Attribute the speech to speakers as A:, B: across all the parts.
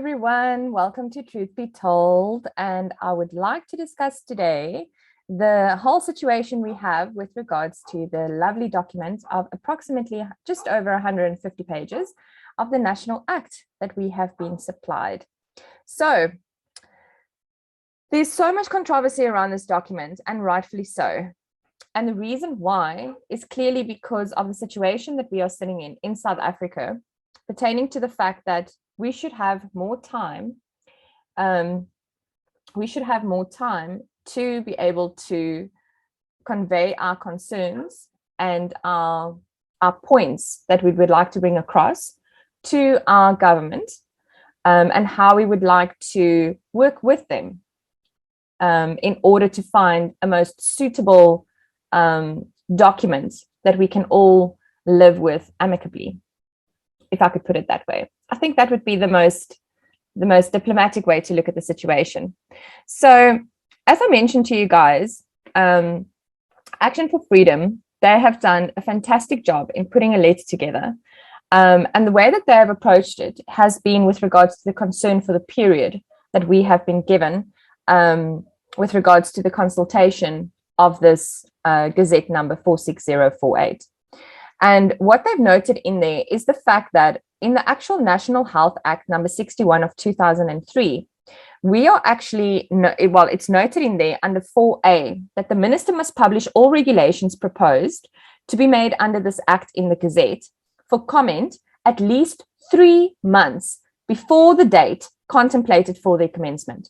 A: everyone. Welcome to Truth Be Told. And I would like to discuss today the whole situation we have with regards to the lovely document of approximately just over 150 pages of the National Act that we have been supplied. So there's so much controversy around this document, and rightfully so. And the reason why is clearly because of the situation that we are sitting in South Africa, pertaining to the fact that we should have more time. We should have more time to be able to convey our concerns and our points that we would like to bring across to our government, and how we would like to work with them in order to find a most suitable document that we can all live with amicably, if I could put it that way. I think that would be the most diplomatic way to look at the situation. So, as I mentioned to you guys, Action for Freedom, they have done a fantastic job in putting a letter together. And the way that they have approached it has been with regards to the concern for the period that we have been given with regards to the consultation of this Gazette number 46048. And what they've noted in there is the fact that in the actual National Health Act number 61 of 2003, we are actually, it's noted in there under 4A that the minister must publish all regulations proposed to be made under this act in the Gazette for comment at least 3 months before the date contemplated for their commencement.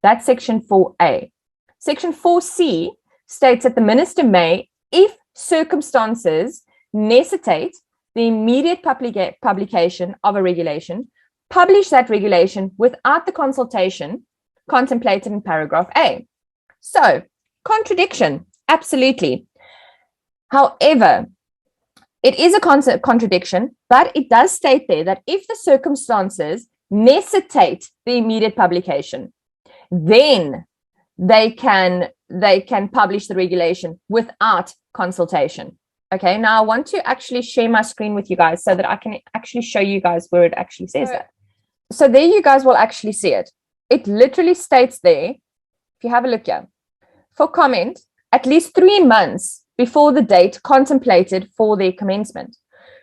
A: That's section 4A. Section 4C states that the minister may, if circumstances necessitate the immediate publication of a regulation, publish that regulation without the consultation contemplated in paragraph A. So, contradiction, absolutely. However, it is a contradiction, but it does state there that if the circumstances necessitate the immediate publication, then they can publish the regulation without consultation. Okay, now I want to actually share my screen with you guys so that I can actually show you guys where it actually says that. So there you guys will actually see it. It literally states there, if you have a look here, for comment, at least 3 months before the date contemplated for their commencement.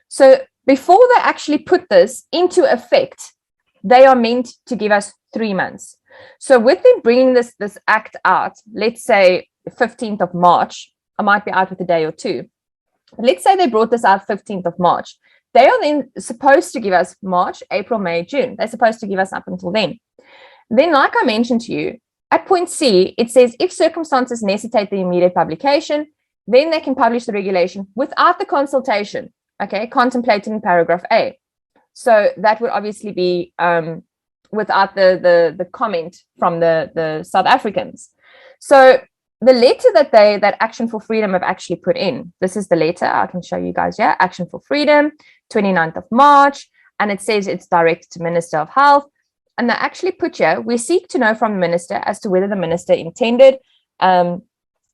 A: So before they actually put this into effect, they are meant to give us 3 months. So with them bringing this act out, let's say 15th of March, I might be out with a day or two. Let's say they brought this out 15th of March. They are then supposed to give us March, April, May, June. They're supposed to give us up until then. Then, like I mentioned to you, at point C, it says if circumstances necessitate the immediate publication, then they can publish the regulation without the consultation, okay, contemplated in paragraph A. So that would obviously be without the comment from the South Africans. So the letter that Action for Freedom have actually put in, this is the letter, I can show you guys, yeah, Action for Freedom, 29th of March, and it says it's directed to Minister of Health. And they actually put here, we seek to know from the minister as to whether the minister intended, and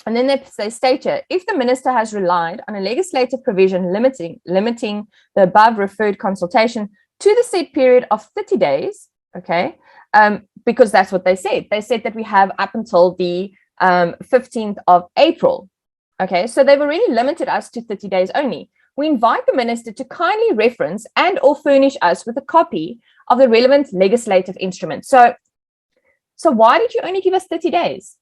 A: then they state here, if the minister has relied on a legislative provision limiting the above referred consultation to the said period of 30 days, okay, because that's what they said. They said that we have up until the 15th of April. Okay, so they've already limited us to 30 days only. We invite the minister to kindly reference and or furnish us with a copy of the relevant legislative instrument. So why did you only give us 30 days?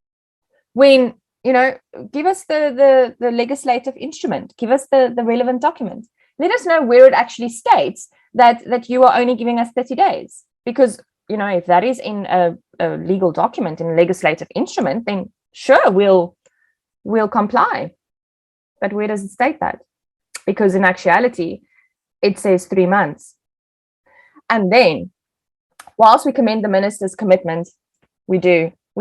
A: When, give us the legislative instrument, give us the relevant document. Let us know where it actually states that you are only giving us 30 days. Because, if that is in a legal document, in a legislative instrument, then sure, we'll comply. But where does it state that? Because in actuality, it says 3 months. And then, whilst we commend the minister's commitment, we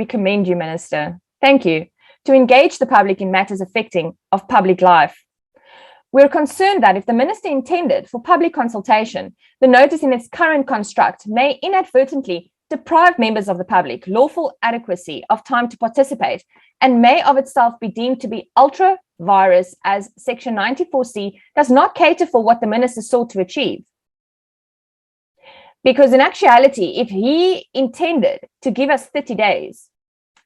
A: commend you, minister. Thank you. To engage the public in matters affecting of public life. We're concerned that if the minister intended for public consultation, the notice in its current construct may inadvertently deprive members of the public lawful adequacy of time to participate and may of itself be deemed to be ultra virus, as Section 94C does not cater for what the minister sought to achieve. Because in actuality, if he intended to give us 30 days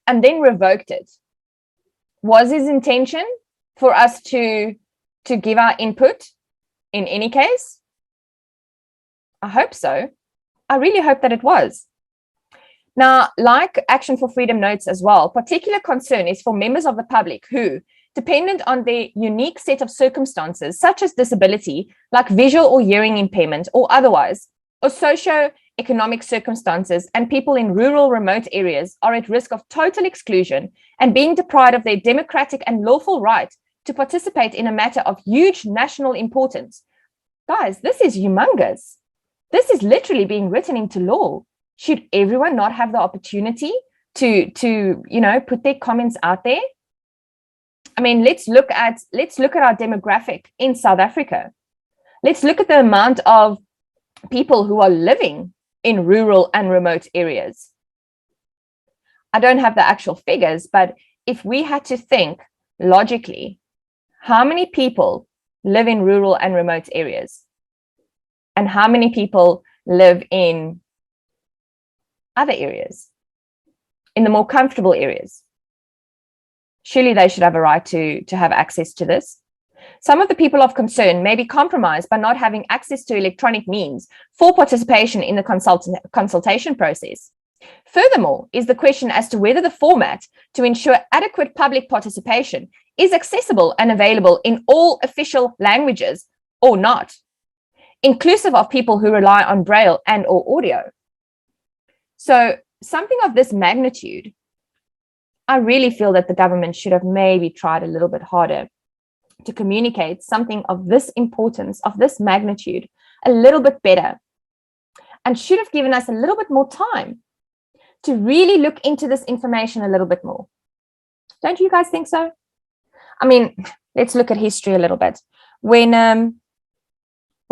A: and then revoked it, was his intention for us to give our input in any case? I hope so. I really hope that it was. Now, like Action for Freedom notes as well, particular concern is for members of the public who, dependent on their unique set of circumstances, such as disability, like visual or hearing impairment or otherwise, or socio-economic circumstances, and people in rural, remote areas are at risk of total exclusion and being deprived of their democratic and lawful right to participate in a matter of huge national importance. Guys, this is humongous. This is literally being written into law. Should everyone not have the opportunity to put their comments out there? I mean, let's look at our demographic in South Africa. Let's look at the amount of people who are living in rural and remote areas. I don't have the actual figures, but if we had to think logically, how many people live in rural and remote areas? And how many people live in other areas, in the more comfortable areas? Surely they should have a right to have access to this. Some of the people of concern may be compromised by not having access to electronic means for participation in the consultation process. Furthermore, is the question as to whether the format to ensure adequate public participation is accessible and available in all official languages or not, inclusive of people who rely on Braille and or audio. So something of this magnitude, I really feel that the government should have maybe tried a little bit harder to communicate something of this importance, of this magnitude, a little bit better, and should have given us a little bit more time to really look into this information a little bit more. Don't you guys think so? I mean, let's look at history a little bit. When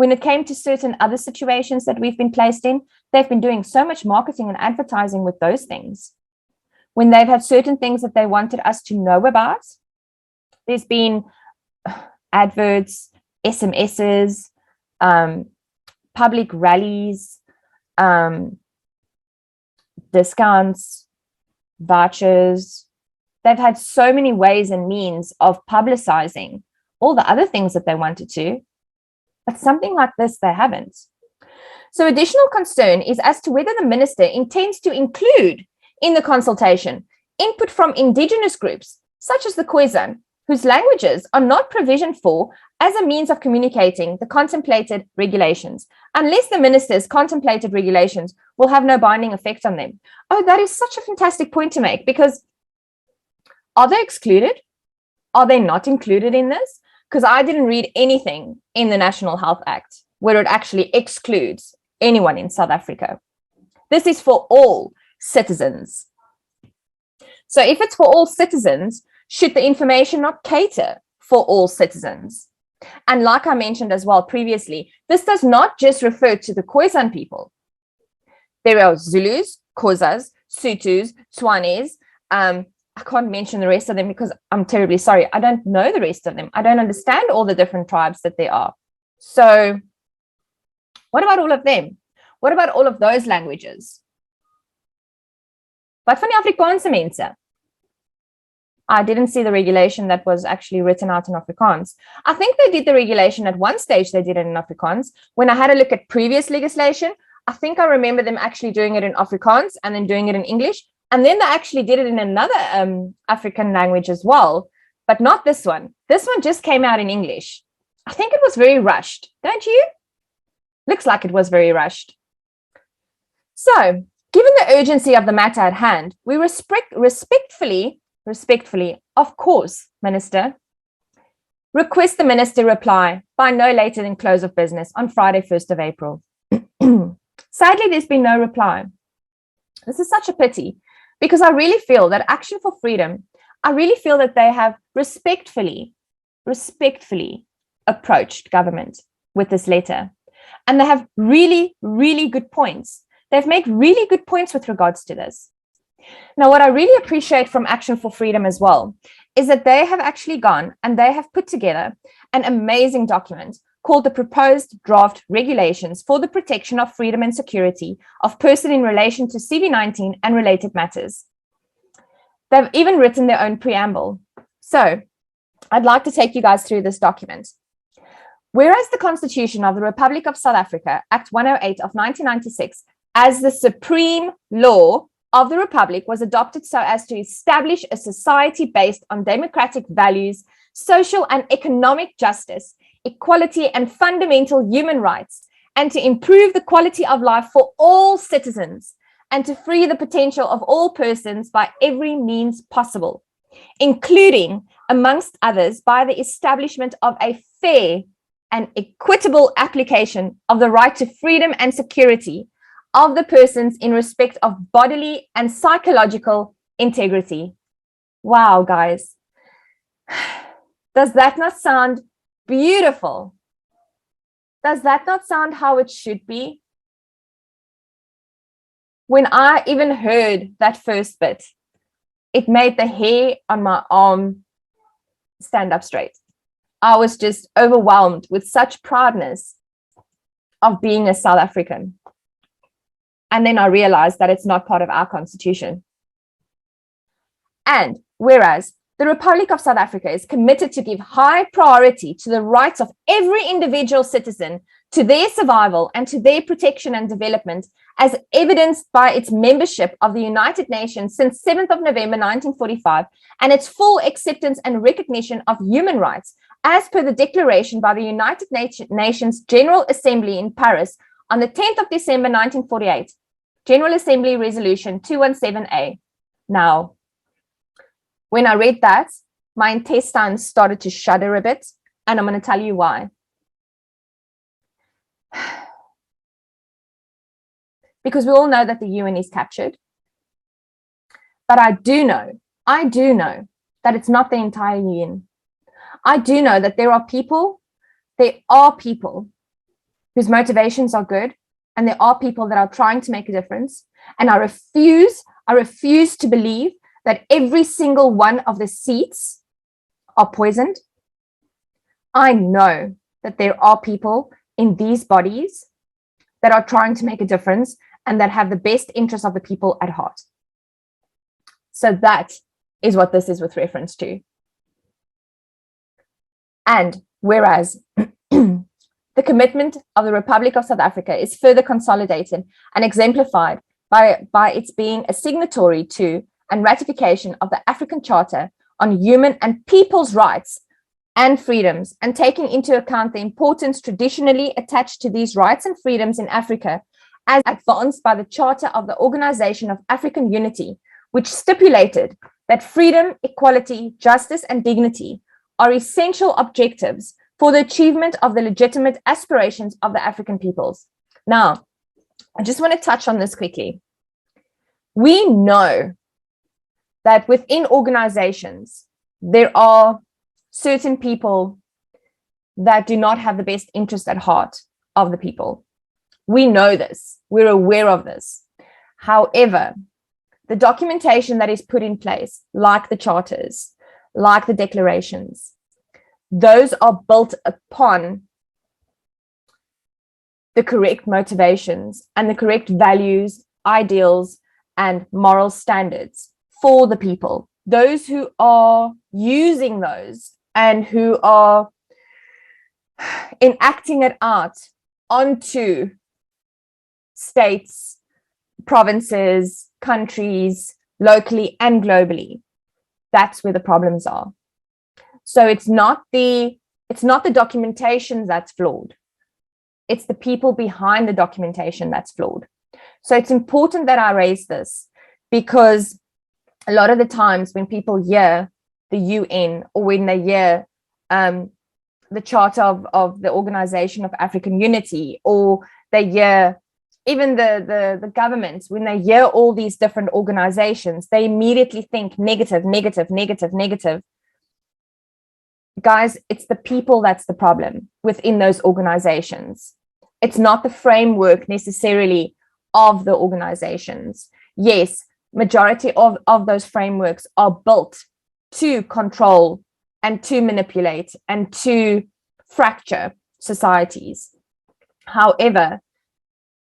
A: it came to certain other situations that we've been placed in, they've been doing so much marketing and advertising with those things. When they've had certain things that they wanted us to know about, there's been adverts, SMSs, public rallies, discounts, vouchers. They've had so many ways and means of publicizing all the other things that they wanted to, but something like this, they haven't. So additional concern is as to whether the minister intends to include in the consultation input from indigenous groups, such as the Khoisan, whose languages are not provisioned for as a means of communicating the contemplated regulations, unless the minister's contemplated regulations will have no binding effect on them. Oh, that is such a fantastic point to make, because are they excluded? Are they not included in this? Because I didn't read anything in the National Health Act where it actually excludes anyone in South Africa. This is for all citizens. So if it's for all citizens, should the information not cater for all citizens? And like I mentioned as well previously, this does not just refer to the Khoisan people. There are Zulus, Xhosas, Sothos, Tswanes. I can't mention the rest of them because I'm terribly sorry. I don't know the rest of them. I don't understand all the different tribes that there are. So what about all of them? What about all of those languages? Wat van die Afrikaanse mense? I didn't see the regulation that was actually written out in Afrikaans. I think they did the regulation at one stage, they did it in Afrikaans. When I had a look at previous legislation, I think I remember them actually doing it in Afrikaans and then doing it in English. And then they actually did it in another African language as well, but not this one. This one just came out in English. I think it was very rushed, don't you? Looks like it was very rushed. So, given the urgency of the matter at hand, we respectfully, of course, Minister, request the Minister reply by no later than close of business on Friday, 1st of April. Sadly, there's been no reply. This is such a pity, because I really feel that Action for Freedom, I really feel that they have respectfully approached government with this letter. And they have really, really good points. They've made really good points with regards to this. Now, what I really appreciate from Action for Freedom as well is that they have actually gone and they have put together an amazing document called the Proposed Draft Regulations for the Protection of Freedom and Security of Person in Relation to CV-19 and Related Matters. They've even written their own preamble. So I'd like to take you guys through this document. Whereas the Constitution of the Republic of South Africa, Act 108 of 1996, as the supreme law of the Republic, was adopted so as to establish a society based on democratic values, social and economic justice, equality and fundamental human rights, and to improve the quality of life for all citizens, and to free the potential of all persons by every means possible, including, amongst others, by the establishment of a fair and equitable application of the right to freedom and security of the persons in respect of bodily and psychological integrity. Wow, guys. Does that not sound beautiful? Does that not sound how it should be? When I even heard that first bit, it made the hair on my arm stand up straight. I was just overwhelmed with such proudness of being a South African. And then I realized that it's not part of our constitution. And whereas the Republic of South Africa is committed to give high priority to the rights of every individual citizen, to their survival and to their protection and development, as evidenced by its membership of the United Nations since 7th of November 1945, and its full acceptance and recognition of human rights, as per the declaration by the United Nations General Assembly in Paris on the 10th of December 1948, General Assembly Resolution 217A. Now, when I read that, my intestines started to shudder a bit, and I'm going to tell you why. Because we all know that the UN is captured. But I do know that it's not the entire UN. I do know that there are people whose motivations are good, and there are people that are trying to make a difference. And I refuse to believe that every single one of the seats are poisoned. I know that there are people in these bodies that are trying to make a difference and that have the best interests of the people at heart. So that is what this is with reference to. And whereas the commitment of the Republic of South Africa is further consolidated and exemplified by its being a signatory to and ratification of the African Charter on Human and People's Rights and Freedoms, and taking into account the importance traditionally attached to these rights and freedoms in Africa, as advanced by the Charter of the Organization of African Unity, which stipulated that freedom, equality, justice, and dignity are essential objectives for the achievement of the legitimate aspirations of the African peoples. Now, I just want to touch on this quickly. We know that within organizations, there are certain people that do not have the best interest at heart of the people. We know this. We're aware of this. However, the documentation that is put in place, like the charters, like the declarations, those are built upon the correct motivations and the correct values, ideals, and moral standards for the people. Those who are using those and who are enacting it out onto states, provinces, countries, locally and globally. That's where the problems are. So it's not the documentation that's flawed. It's the people behind the documentation that's flawed. So it's important that I raise this, because a lot of the times when people hear the UN, or when they hear the Charter of the Organization of African Unity, or they hear even the governments, when they hear all these different organizations, they immediately think negative, negative, negative, negative. Guys, it's the people that's the problem within those organizations. It's not the framework necessarily of the organizations. Yes, majority of those frameworks are built to control and to manipulate and to fracture societies. However,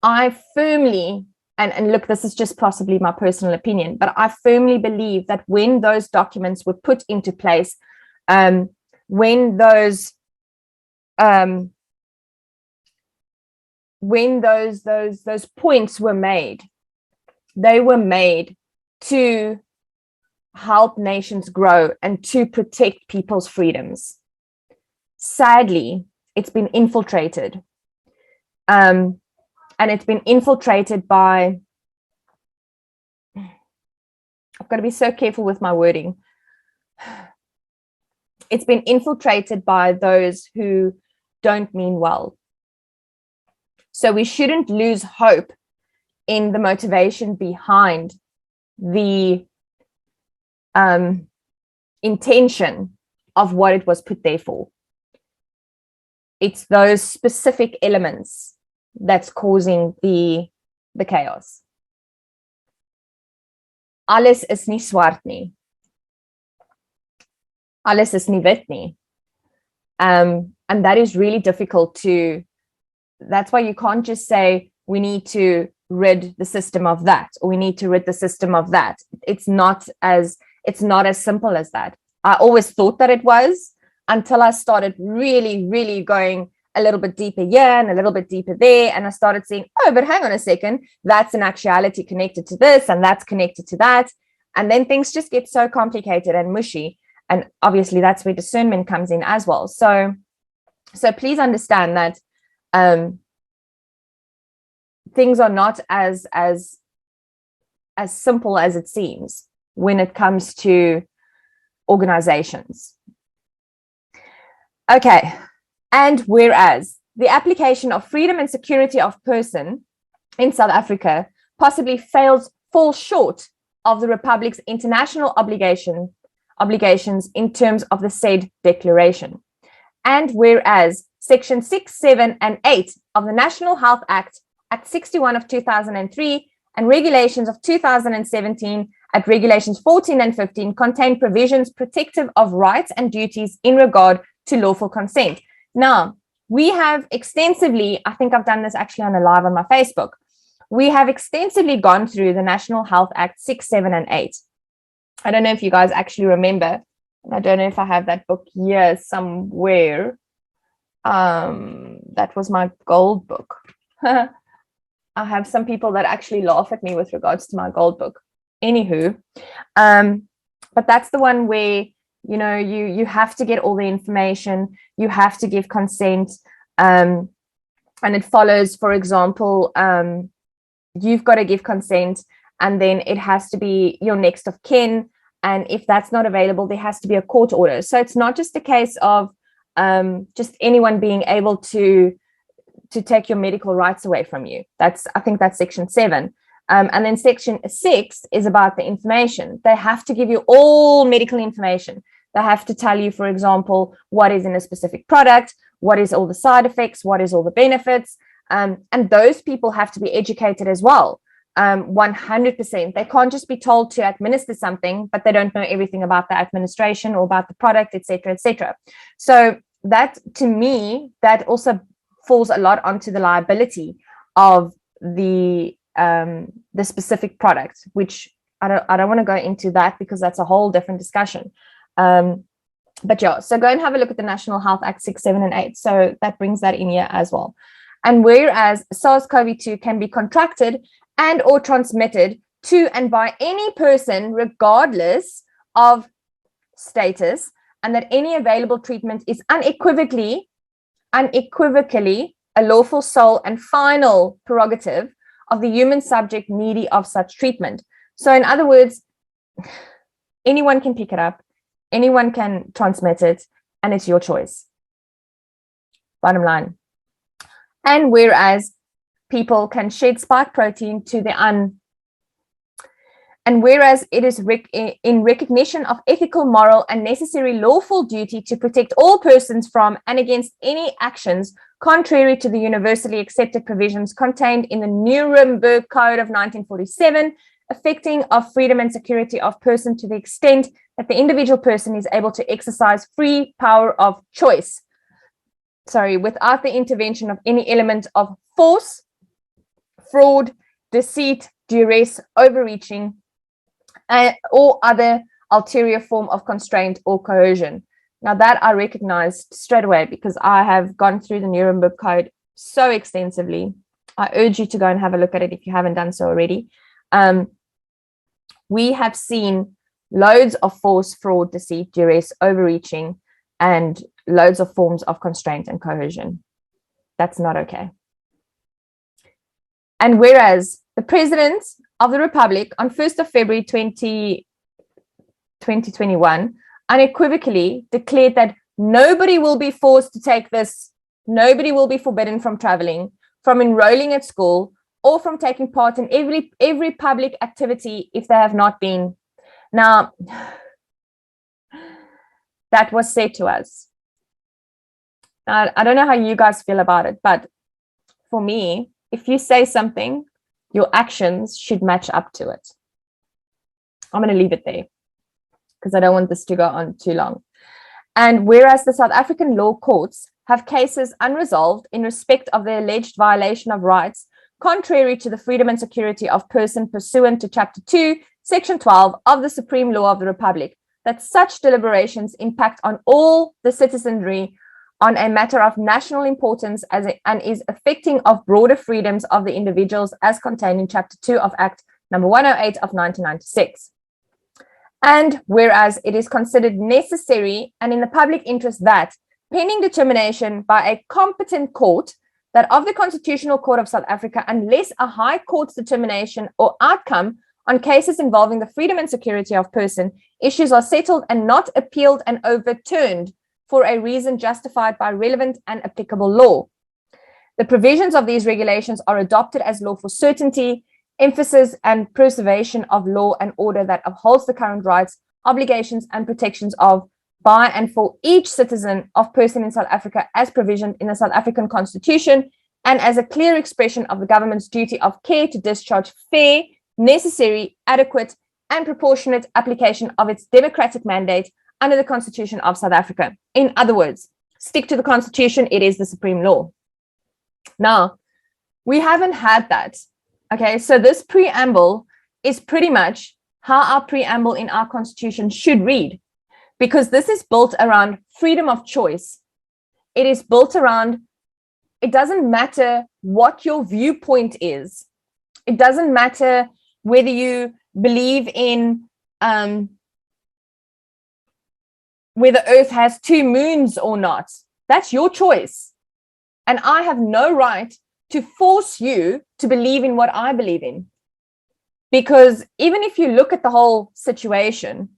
A: I firmly, and look, this is just possibly my personal opinion, but I firmly believe that when those documents were put into place, when those points were made, they were made to help nations grow and to protect people's freedoms. Sadly, it's been infiltrated. And it's been infiltrated by, I've got to be so careful with my wording. It's been infiltrated by those who don't mean well. So we shouldn't lose hope in the motivation behind the intention of what it was put there for. It's those specific elements that's causing the chaos. Alles is nie swart nie. Alles is nie wit nie. And that is really difficult to, that's why you can't just say we need to rid the system of that, or we need to rid the system of that. It's not as simple as that. I always thought that it was, until I started really, really going a little bit deeper here and a little bit deeper there. And I started saying, oh, but hang on a second, that's an actuality connected to this, and that's connected to that. And then things just get so complicated and mushy. And obviously that's where discernment comes in as well. So please understand that things are not as simple as it seems when it comes to organizations. Okay, and whereas the application of freedom and security of person in South Africa possibly falls short of the Republic's international obligations in terms of the said declaration. And whereas Section 6, 7, and 8 of the National Health Act, Act 61 of 2003, and regulations of 2017 at regulations 14 and 15 contain provisions protective of rights and duties in regard to lawful consent. Now, we have extensively, I think I've done this actually on a live on my Facebook, we have extensively gone through the National Health Act 6, 7, and 8. I don't know if you guys actually remember. I don't know if I have that book here somewhere. That was my gold book. I have some people that actually laugh at me with regards to my gold book. Anywho, but that's the one where, you know, you have to get all the information, you have to give consent, and it follows, for example, you've got to give consent, and then it has to be your next of kin, and if that's not available, there has to be a court order. So it's not just a case of just anyone being able to take your medical rights away from you. I think that's Section 7. And then Section 6 is about the information. They have to give you all medical information. They have to tell you, for example, what is in a specific product, what is all the side effects, what is all the benefits. And those people have to be educated as well. 100%. They can't just be told to administer something, but they don't know everything about the administration or about the product, etc., etc. So that, to me, that also falls a lot onto the liability of the specific product, which I don't want to go into that because that's a whole different discussion. But yeah, so go and have a look at the National Health Act 6, 7, and 8. So that brings that in here as well. And whereas SARS-CoV-2 can be contracted and or transmitted to and by any person regardless of status, and that any available treatment is unequivocally a lawful, sole, and final prerogative of the human subject needy of such treatment. So in other words, anyone can pick it up, anyone can transmit it, and it's your choice. Bottom line. And whereas people can shed spike protein to the and whereas it is in recognition of ethical, moral, and necessary lawful duty to protect all persons from and against any actions contrary to the universally accepted provisions contained in the Nuremberg Code of 1947, affecting of freedom and security of person to the extent that the individual person is able to exercise free power of choice. without the intervention of any element of force, fraud, deceit, duress, overreaching, or other ulterior form of constraint or coercion. Now that I recognized straight away because I have gone through the Nuremberg Code so extensively. I urge you to go and have a look at it if you haven't done so already. We have seen loads of force, fraud, deceit, duress, overreaching, and loads of forms of constraint and coercion. That's not okay. And whereas the President of the Republic on 1st of February 2021 unequivocally declared that nobody will be forced to take this, nobody will be forbidden from traveling, from enrolling at school, or from taking part in every public activity if they have not been. Now, that was said to us. I don't know how you guys feel about it, but for me, if you say something, your actions should match up to it. I'm going to leave it there because I don't want this to go on too long. And whereas the South African law courts have cases unresolved in respect of the alleged violation of rights contrary to the freedom and security of person pursuant to Chapter 2, Section 12 of the Supreme Law of the Republic, that such deliberations impact on all the citizenry on a matter of national importance and is affecting of broader freedoms of the individuals as contained in Chapter 2 of Act number 108 of 1996. And whereas it is considered necessary and in the public interest that, pending determination by a competent court, that of the Constitutional Court of South Africa, unless a high court's determination or outcome on cases involving the freedom and security of person, issues are settled and not appealed and overturned for a reason justified by relevant and applicable law. The provisions of these regulations are adopted as law for certainty, emphasis and preservation of law and order that upholds the current rights, obligations and protections of, by and for each citizen of person in South Africa as provisioned in the South African Constitution, and as a clear expression of the government's duty of care to discharge fair, necessary, adequate and proportionate application of its democratic mandate under the Constitution of South Africa. In other words, stick to the Constitution, it is the supreme law. Now, we haven't had that. Okay, so this preamble is pretty much how our preamble in our Constitution should read, because this is built around freedom of choice. It is built around, it doesn't matter what your viewpoint is. It doesn't matter whether you believe in where the earth has two moons or not. That's your choice. And I have no right to force you to believe in what I believe in. Because even if you look at the whole situation,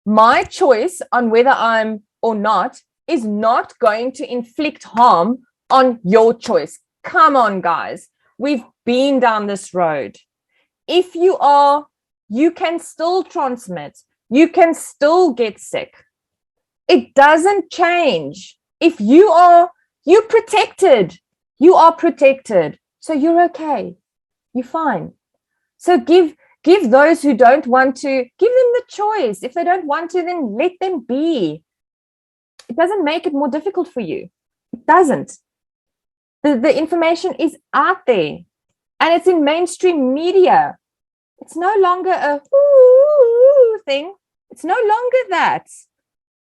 A: my choice on whether I'm or not is not going to inflict harm on your choice. Come on, guys. We've been down this road. If you are, you can still transmit. You can still get sick. It doesn't change. If you are, you're protected. You are protected. So you're okay. You're fine. So give those who don't want to, give them the choice. If they don't want to, then let them be. It doesn't make it more difficult for you. It doesn't. The information is out there and it's in mainstream media. It's no longer a thing. It's no longer that.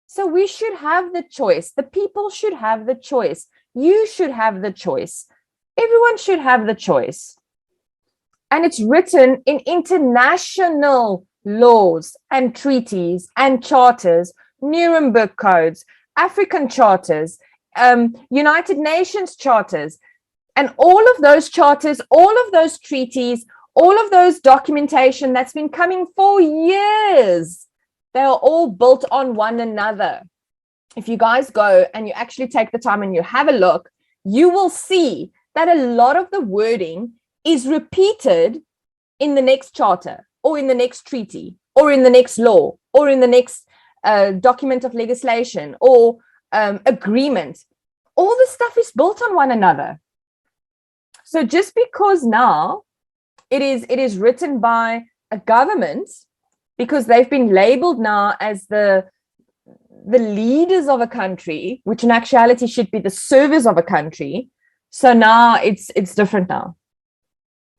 A: So we should have the choice. The people should have the choice. You should have the choice. Everyone should have the choice. And it's written in international laws and treaties and charters, Nuremberg codes, African charters, United Nations charters, and all of those charters, all of those treaties, all of those documentation that's been coming for years, they are all built on one another. If you guys go and you actually take the time and you have a look, you will see that a lot of the wording is repeated in the next charter or in the next treaty or in the next law or in the next document of legislation or agreement. All the stuff is built on one another. So just because now it is written by a government, because they've been labeled now as the the leaders of a country, which in actuality should be the servers of a country. So now it's different now.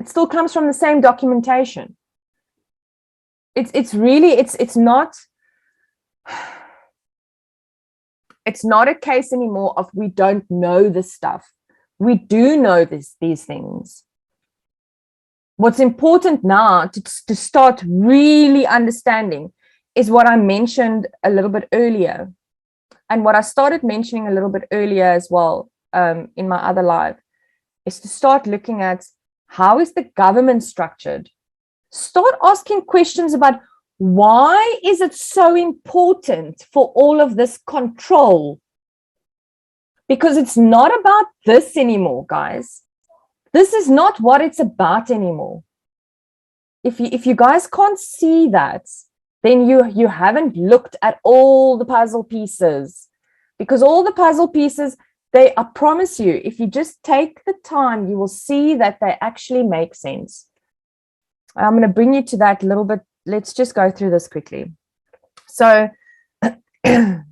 A: It still comes from the same documentation. It's not a case anymore of we don't know this stuff. We do know these things. What's important now to start really understanding is what I mentioned a little bit earlier, and what I started mentioning a little bit earlier as well in my other live, is to start looking at how is the government structured. Start asking questions about why is it so important for all of this control? Because it's not about this anymore, guys. This is not what it's about anymore. If you guys can't see that, then you haven't looked at all the puzzle pieces. Because all the puzzle pieces, I promise you, if you just take the time, you will see that they actually make sense. I'm going to bring you to that a little bit. Let's just go through this quickly. So they've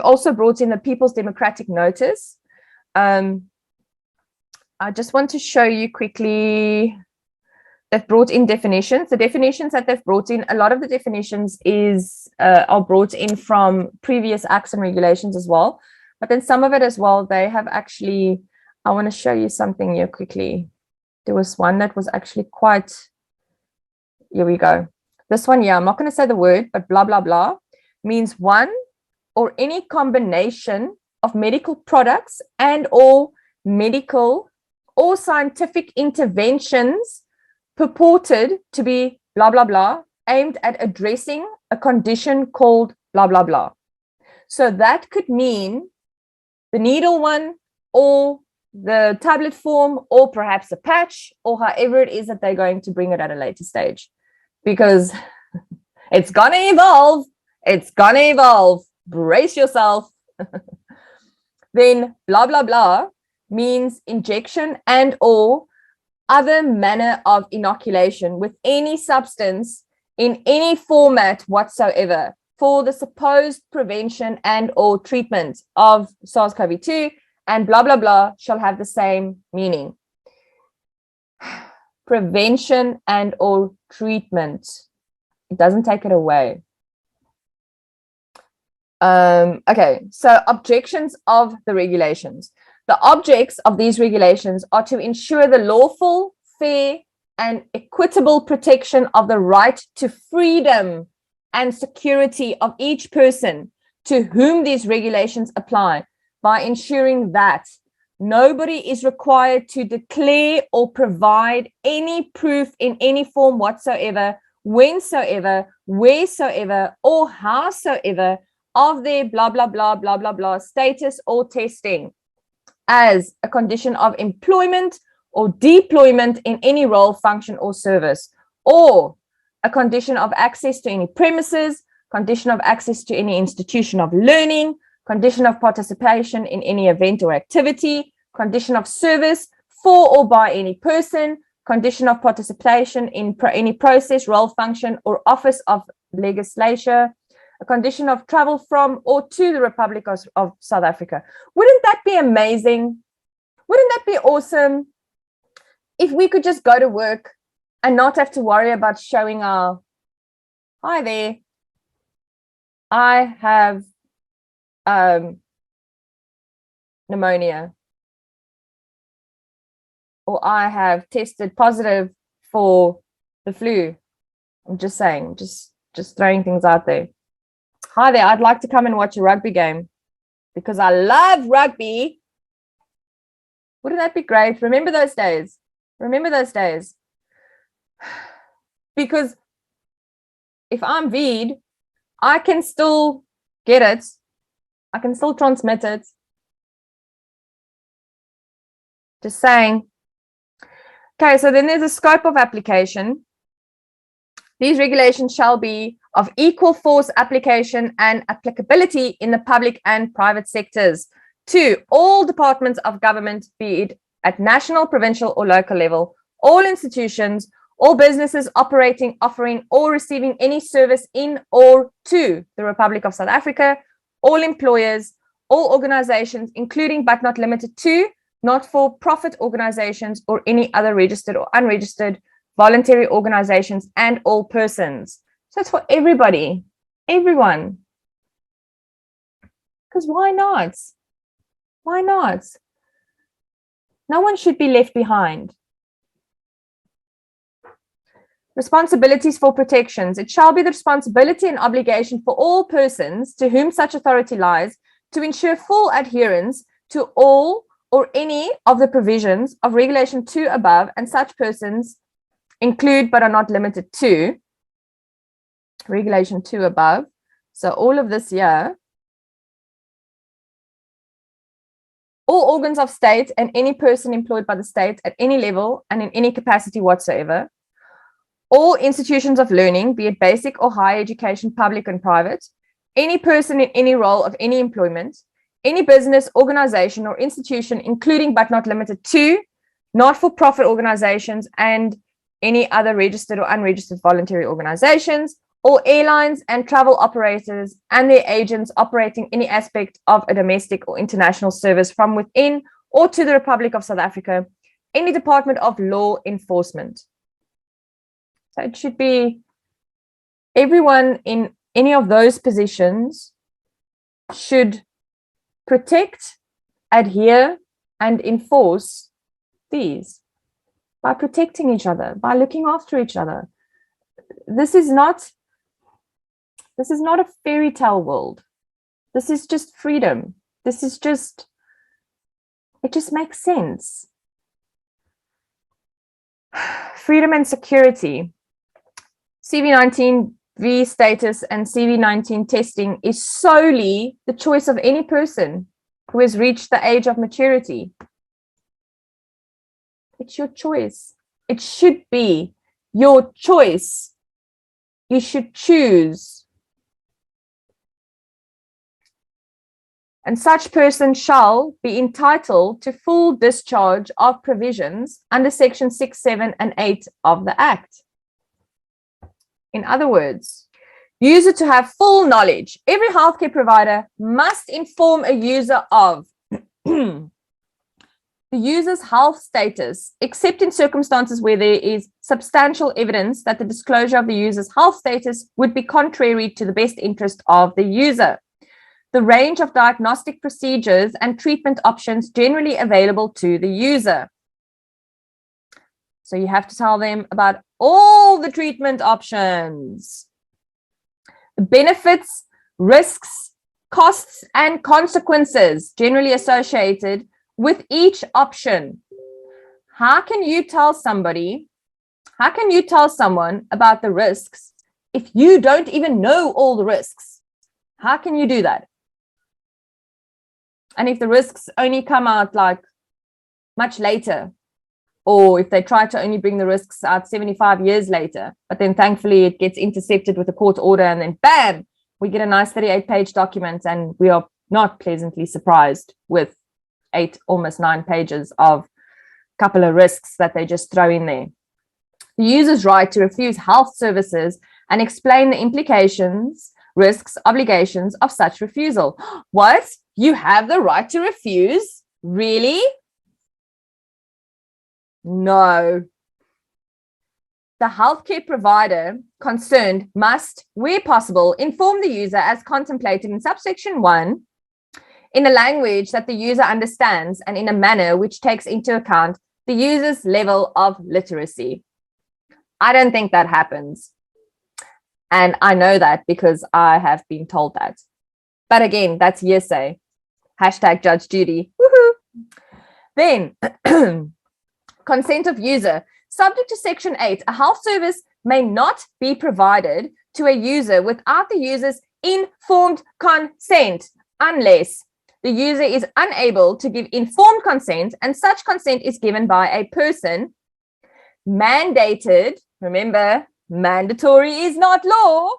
A: also brought in the People's Democratic Notice. I just want to show you quickly. They've brought in definitions. The definitions that they've brought in, a lot of the definitions are brought in from previous acts and regulations as well. But then some of it as well, they have actually, I want to show you something here quickly. There was one that was actually quite, here we go. This one, yeah, I'm not going to say the word, but blah, blah, blah, means one or any combination of medical products and or medical or scientific interventions purported to be blah, blah, blah, aimed at addressing a condition called blah, blah, blah. So that could mean the needle one or the tablet form or perhaps a patch or however it is that they're going to bring it at a later stage, because it's going to evolve. It's going to evolve. Brace yourself. Then blah, blah, blah means injection and or other manner of inoculation with any substance in any format whatsoever for the supposed prevention and or treatment of SARS-CoV-2, and blah, blah, blah shall have the same meaning. Prevention and or treatment. It doesn't take it away. Okay, so objections of the regulations. The objects of these regulations are to ensure the lawful, fair, and equitable protection of the right to freedom and security of each person to whom these regulations apply, by ensuring that nobody is required to declare or provide any proof in any form whatsoever, whensoever, wheresoever, or howsoever of their blah, blah, blah, blah, blah, blah status or testing as a condition of employment or deployment in any role, function, or service, or a condition of access to any premises, condition of access to any institution of learning, condition of participation in any event or activity, condition of service for or by any person, condition of participation in any process, role, function, or office of legislature, a condition of travel from or to the Republic of South Africa. Wouldn't that be amazing? Wouldn't that be awesome if we could just go to work and not have to worry about showing our, hi there, I have pneumonia, or I have tested positive for the flu. I'm just saying, just throwing things out there. Hi there, I'd like to come and watch a rugby game because I love rugby. Wouldn't that be great? Remember those days? Remember those days? Because if I'm VI'd, I can still get it. I can still transmit it. Just saying. Okay, so then there's a scope of application. These regulations shall be of equal force application and applicability in the public and private sectors to all departments of government, be it at national, provincial, or local level, all institutions, all businesses operating, offering, or receiving any service in or to the Republic of South Africa, all employers, all organizations, including but not limited to not-for-profit organizations or any other registered or unregistered voluntary organizations, and all persons. So it's for everybody, everyone. Because why not? Why not? No one should be left behind. Responsibilities for protections. It shall be the responsibility and obligation for all persons to whom such authority lies to ensure full adherence to all or any of the provisions of Regulation 2 above, and such persons include but are not limited to Regulation 2 above. So all of this here. All organs of state and any person employed by the state at any level and in any capacity whatsoever. All institutions of learning, be it basic or higher education, public and private. Any person in any role of any employment. Any business, organization, or institution, including but not limited to not-for-profit organizations and any other registered or unregistered voluntary organizations, all airlines and travel operators and their agents operating any aspect of a domestic or international service from within or to the Republic of South Africa, any department of law enforcement. So it should be everyone in any of those positions should protect, adhere, and enforce these by protecting each other, by looking after each other. This is not a fairy tale world. This is just freedom. It just makes sense. Freedom and security. CV19 V status and CV19 testing is solely the choice of any person who has reached the age of maturity. It's your choice. It should be your choice. You should choose. And such person shall be entitled to full discharge of provisions under Section 6, 7, and 8 of the Act. In other words, user to have full knowledge. Every healthcare provider must inform a user of the user's health status, except in circumstances where there is substantial evidence that the disclosure of the user's health status would be contrary to the best interest of the user. The range of diagnostic procedures and treatment options generally available to the user. So you have to tell them about all the treatment options, the benefits, risks, costs, and consequences generally associated with each option. How can you tell someone about the risks if you don't even know all the risks? How can you do that? And if the risks only come out like much later, or if they try to only bring the risks out 75 years later, but then thankfully it gets intercepted with a court order and then bam, we get a nice 38-page document and we are not pleasantly surprised with 8, almost 9 pages of a couple of risks that they just throw in there. The user's right to refuse health services and explain the implications, risks, obligations of such refusal. What? You have the right to refuse? Really? No. The healthcare provider concerned must, where possible, inform the user as contemplated in subsection 1 in a language that the user understands and in a manner which takes into account the user's level of literacy. I don't think that happens. And I know that because I have been told that. But again, that's hearsay. Hashtag Judge Judy. Woohoo! Then, consent of user. Subject to Section 8, a health service may not be provided to a user without the user's informed consent, unless the user is unable to give informed consent, and such consent is given by a person mandated, remember, mandatory is not law,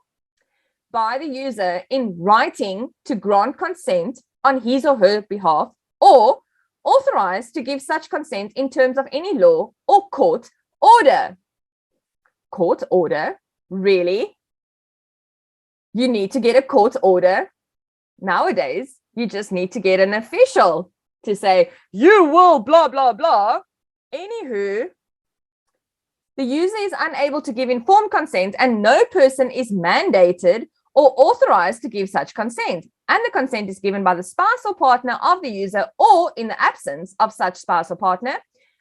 A: by the user in writing to grant consent on his or her behalf, or authorized to give such consent in terms of any law or court order. court order. Really? You need to get a court order? Nowadays, you just need to get an official to say, you will blah, blah, blah. Anywho, the user is unable to give informed consent and no person is mandated or authorized to give such consent. And the consent is given by the spouse or partner of the user, or in the absence of such spouse or partner,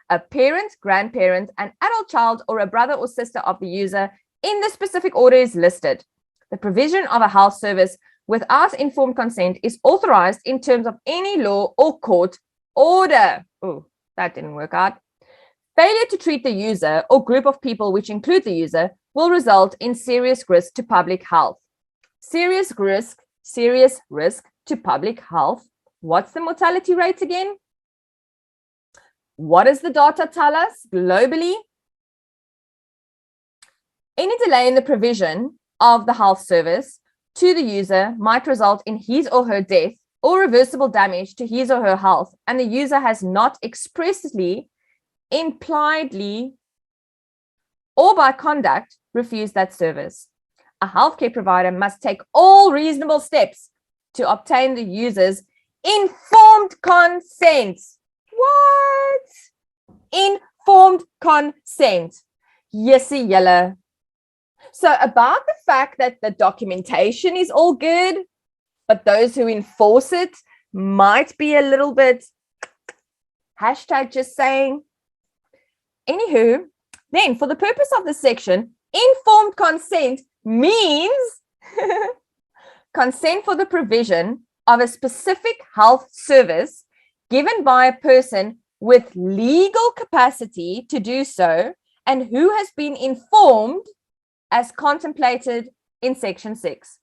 A: a parent, grandparent, an adult child, or a brother or sister of the user in the specific order is listed. The provision of a health service without informed consent is authorized in terms of any law or court order. Oh, that didn't work out. Failure to treat the user or group of people, which include the user, will result in serious risk to public health. Serious risk to public health. What's the mortality rate again? What does the data tell us globally? Any delay in the provision of the health service to the user might result in his or her death or reversible damage to his or her health, and the user has not expressly, impliedly, or by conduct refused that service. A healthcare provider must take all reasonable steps to obtain the user's informed consent. What? Informed consent. Yesy yellow. So about the fact that the documentation is all good, but those who enforce it might be a little bit hashtag just saying. Anywho, then for the purpose of this section, informed consent means consent for the provision of a specific health service given by a person with legal capacity to do so and who has been informed as contemplated in section 6.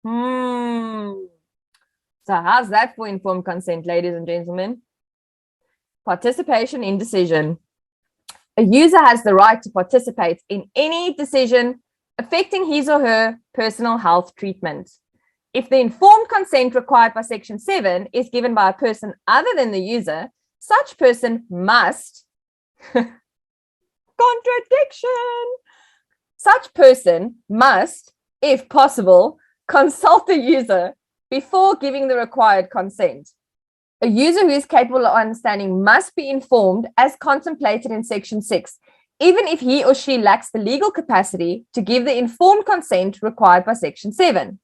A: So how's that for informed consent, ladies and gentlemen? Participation in decision. A user has the right to participate in any decision affecting his or her personal health treatment. If the informed consent required by section 7 is given by a person other than the user, such person must contradiction. Such person must, if possible, consult the user before giving the required consent. A user who is capable of understanding must be informed as contemplated in section 6, even if he or she lacks the legal capacity to give the informed consent required by section 7.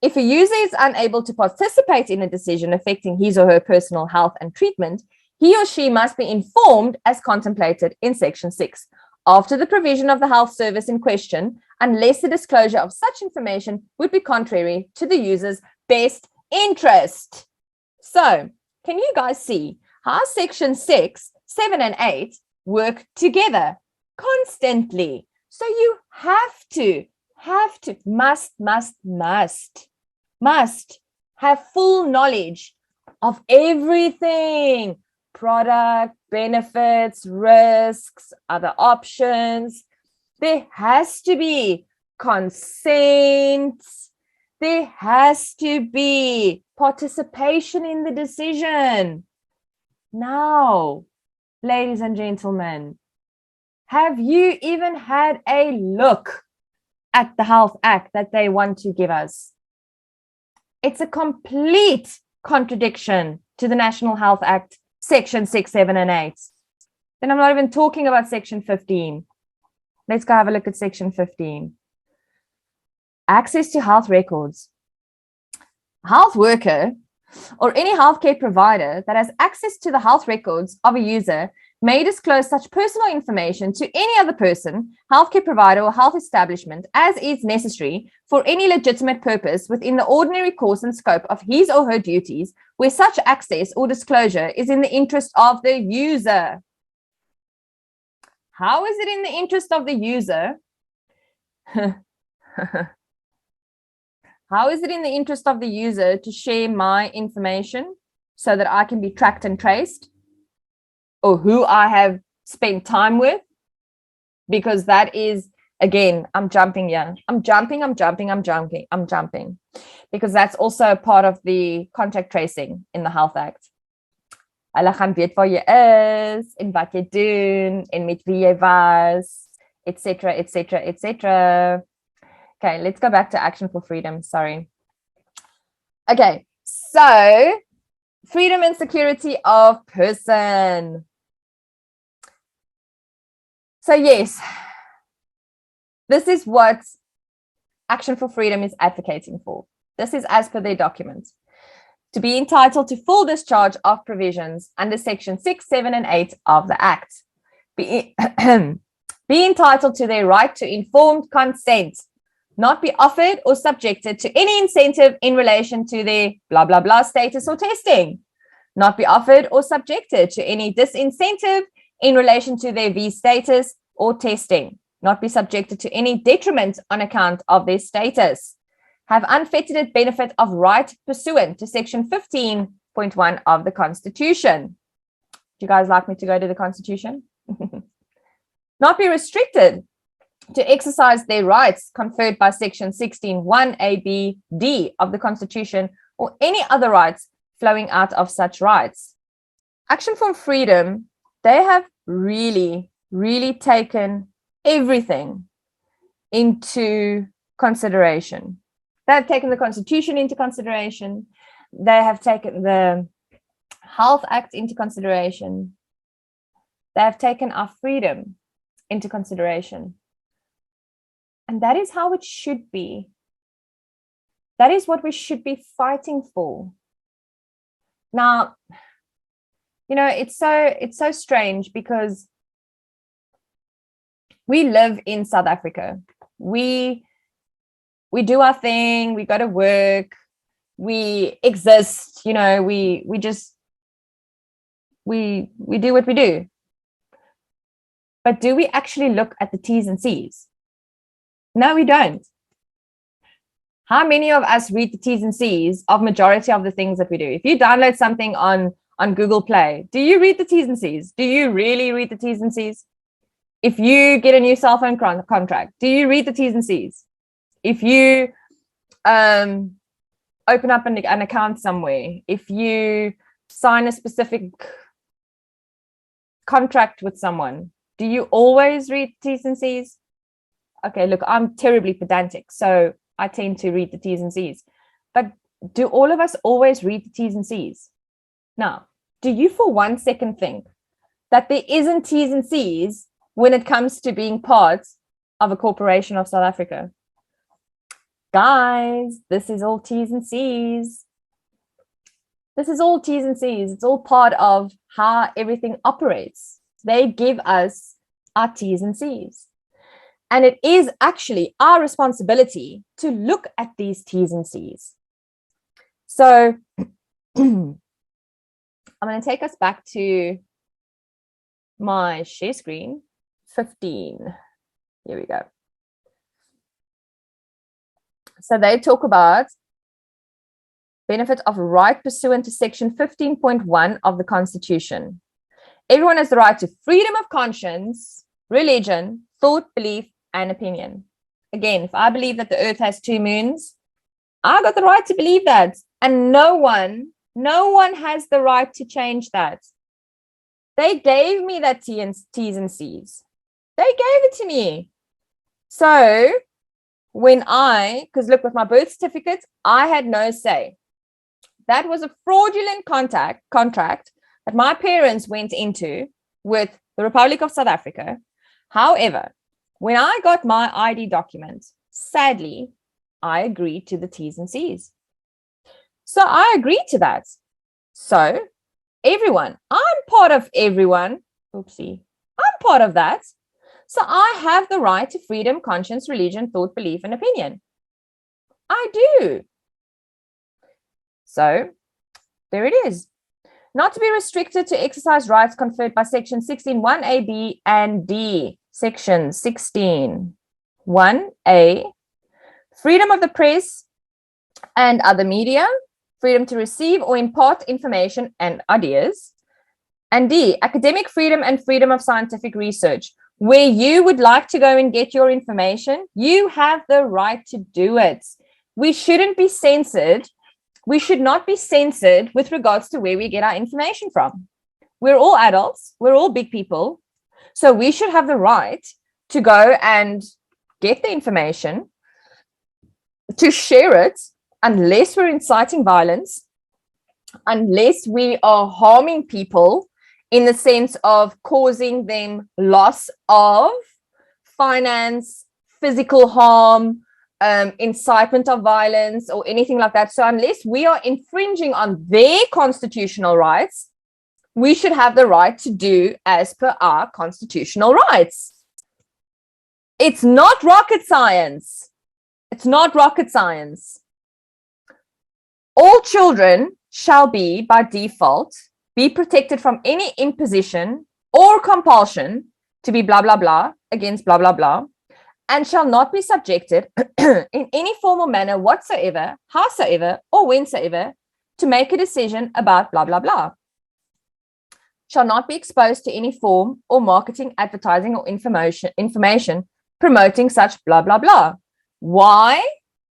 A: If a user is unable to participate in a decision affecting his or her personal health and treatment, he or she must be informed as contemplated in section 6 after the provision of the health service in question, unless the disclosure of such information would be contrary to the user's best interest. So, can you guys see how section 6, 7, and 8 work together constantly? So you must have full knowledge of everything: product, benefits, risks, other options. There has to be consent. There has to be participation in the decision. Now, ladies and gentlemen, have you even had a look at the Health Act that they want to give us? It's a complete contradiction to the National Health Act, Section 6, 7, and 8. Then I'm not even talking about Section 15. Let's go have a look at Section 15. Access to health records. A health worker or any healthcare provider that has access to the health records of a user may disclose such personal information to any other person, healthcare provider, or health establishment as is necessary for any legitimate purpose within the ordinary course and scope of his or her duties, where such access or disclosure is in the interest of the user. How is it in the interest of the user? How is it in the interest of the user to share my information so that I can be tracked and traced, or who I have spent time with? Because that is, again, I'm jumping here. I'm jumping. Because that's also a part of the contact tracing in the Health Act. Hulle gaan weet waar jy is en wat jy doen en met wie jy was etc., etc., etc. Okay, let's go back to action for freedom. Sorry. Okay, so freedom and security of person. So yes, this is what Action for Freedom is advocating for. This is as per their document. To be entitled to full discharge of provisions under section 6, 7, and 8 of the Act. Be entitled to their right to informed consent, not be offered or subjected to any incentive in relation to their blah, blah, blah status or testing, not be offered or subjected to any disincentive in relation to their V status or testing, not be subjected to any detriment on account of their status, have unfettered benefit of right pursuant to section 15.1 of the Constitution. Do you guys like me to go to the Constitution? Not be restricted to exercise their rights conferred by section 16(1)(a), (b), (d) of the Constitution or any other rights flowing out of such rights. Action for Freedom, they have really, really taken everything into consideration. They have taken the Constitution into consideration. They have taken the Health Act into consideration. They have taken our freedom into consideration. And that is how it should be. That is what we should be fighting for. Now, you know, it's so strange because we live in South Africa. We do our thing, we go to work, we exist, you know, we do what we do. But do we actually look at the T's and C's? No, we don't. How many of us read the T's and C's of majority of the things that we do? If you download something on Google Play, do you read the T's and C's? Do you really read the T's and C's? If you get a new cell phone contract, do you read the T's and C's? If you open up an account somewhere, if you sign a specific contract with someone, do you always read T's and C's? Okay, look, I'm terribly pedantic, so I tend to read the T's and C's. But do all of us always read the T's and C's? Now, do you for 1 second think that there isn't T's and C's when it comes to being part of a corporation of South Africa? Guys, this is all T's and C's. This is all T's and C's. It's all part of how everything operates. They give us our T's and C's. And it is actually our responsibility to look at these T's and C's. So I'm going to take us back to my share screen 15. Here we go. So they talk about benefit of right pursuant to section 15.1 of the Constitution. Everyone has the right to freedom of conscience, religion, thought, belief, and opinion. Again, if I believe that the earth has 2 moons, I got the right to believe that. And no one has the right to change that. They gave me that T's and C's. They gave it to me. So when because look, with my birth certificate, I had no say. That was a fraudulent contract that my parents went into with the Republic of South Africa. However, when I got my ID document, sadly, I agreed to the T's and C's. So I agreed to that. So everyone, I'm part of everyone. Oopsie. I'm part of that. So I have the right to freedom, conscience, religion, thought, belief, and opinion. I do. So there it is. Not to be restricted to exercise rights conferred by section 16(1)(a), (b), and (d). Section 16(1)(a), freedom of the press and other media, freedom to receive or impart information and ideas, and D, academic freedom and freedom of scientific research. Where you would like to go and get your information, you have the right to do it. We shouldn't be censored. We should not be censored with regards to where we get our information from. We're all adults. We're all big people. So we should have the right to go and get the information, to share it, unless we're inciting violence, unless we are harming people in the sense of causing them loss of finance, physical harm, incitement of violence, or anything like that. So unless we are infringing on their constitutional rights, we should have the right to do as per our constitutional rights. It's not rocket science. It's not rocket science. All children shall be, by default, be protected from any imposition or compulsion to be blah, blah, blah against blah, blah, blah, and shall not be subjected in any form or manner whatsoever, howsoever, or whensoever to make a decision about blah, blah, blah. Shall not be exposed to any form or marketing, advertising, or information promoting such blah, blah, blah. Why?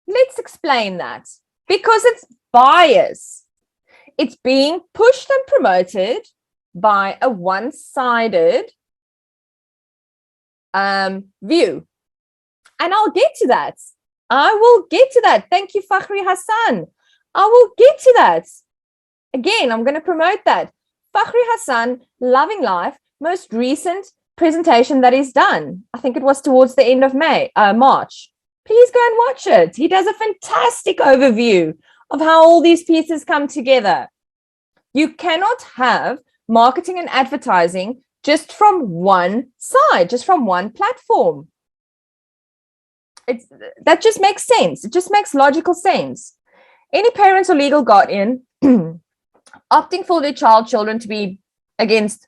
A: Let's explain that. Because it's bias. It's being pushed and promoted by a one-sided view. And I'll get to that. I will get to that. Thank you, Fakhri Hassan. I will get to that. Again, I'm going to promote that. Fakhri Hassan, Loving Life, most recent presentation that he's done. I think it was towards the end of March. Please go and watch it. He does a fantastic overview of how all these pieces come together. You cannot have marketing and advertising just from one side, just from one platform. That just makes sense. It just makes logical sense. Any parents or legal guardian opting for their children to be against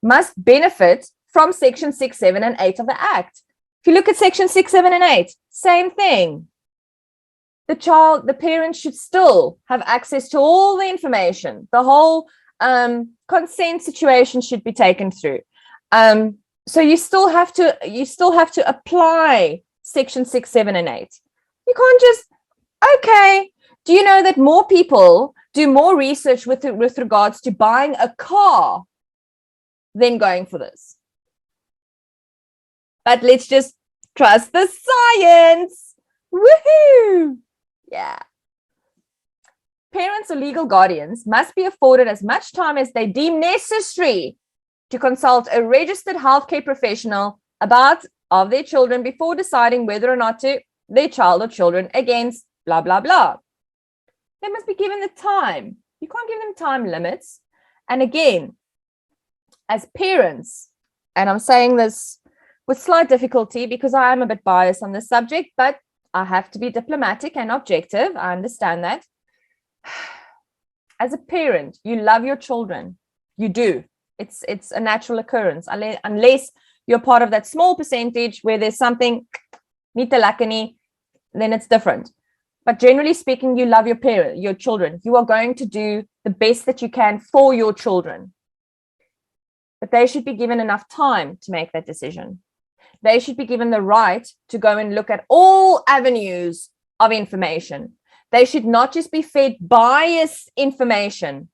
A: must benefit from Section 6, 7, and 8 of the Act. If you look at Section 6, 7, and 8, same thing. The parent should still have access to all the information. The whole consent situation should be taken through. So you still have to apply Section 6, 7, and 8. You can't just, okay. Do you know that more people do more research with regards to buying a car than going for this? But let's just trust the science. Woohoo! Yeah. Parents or legal guardians must be afforded as much time as they deem necessary to consult a registered healthcare professional of their children before deciding whether or not to their child or children against blah, blah, blah. They must be given the time. You can't give them time limits. And again, as parents, and I'm saying this with slight difficulty because I am a bit biased on this subject, but I have to be diplomatic and objective. I understand that. As a parent, you love your children. You do. It's a natural occurrence, unless you're part of that small percentage where there's something, then it's different. But generally speaking, you love your children. You are going to do the best that you can for your children. But they should be given enough time to make that decision. They should be given the right to go and look at all avenues of information. They should not just be fed biased information.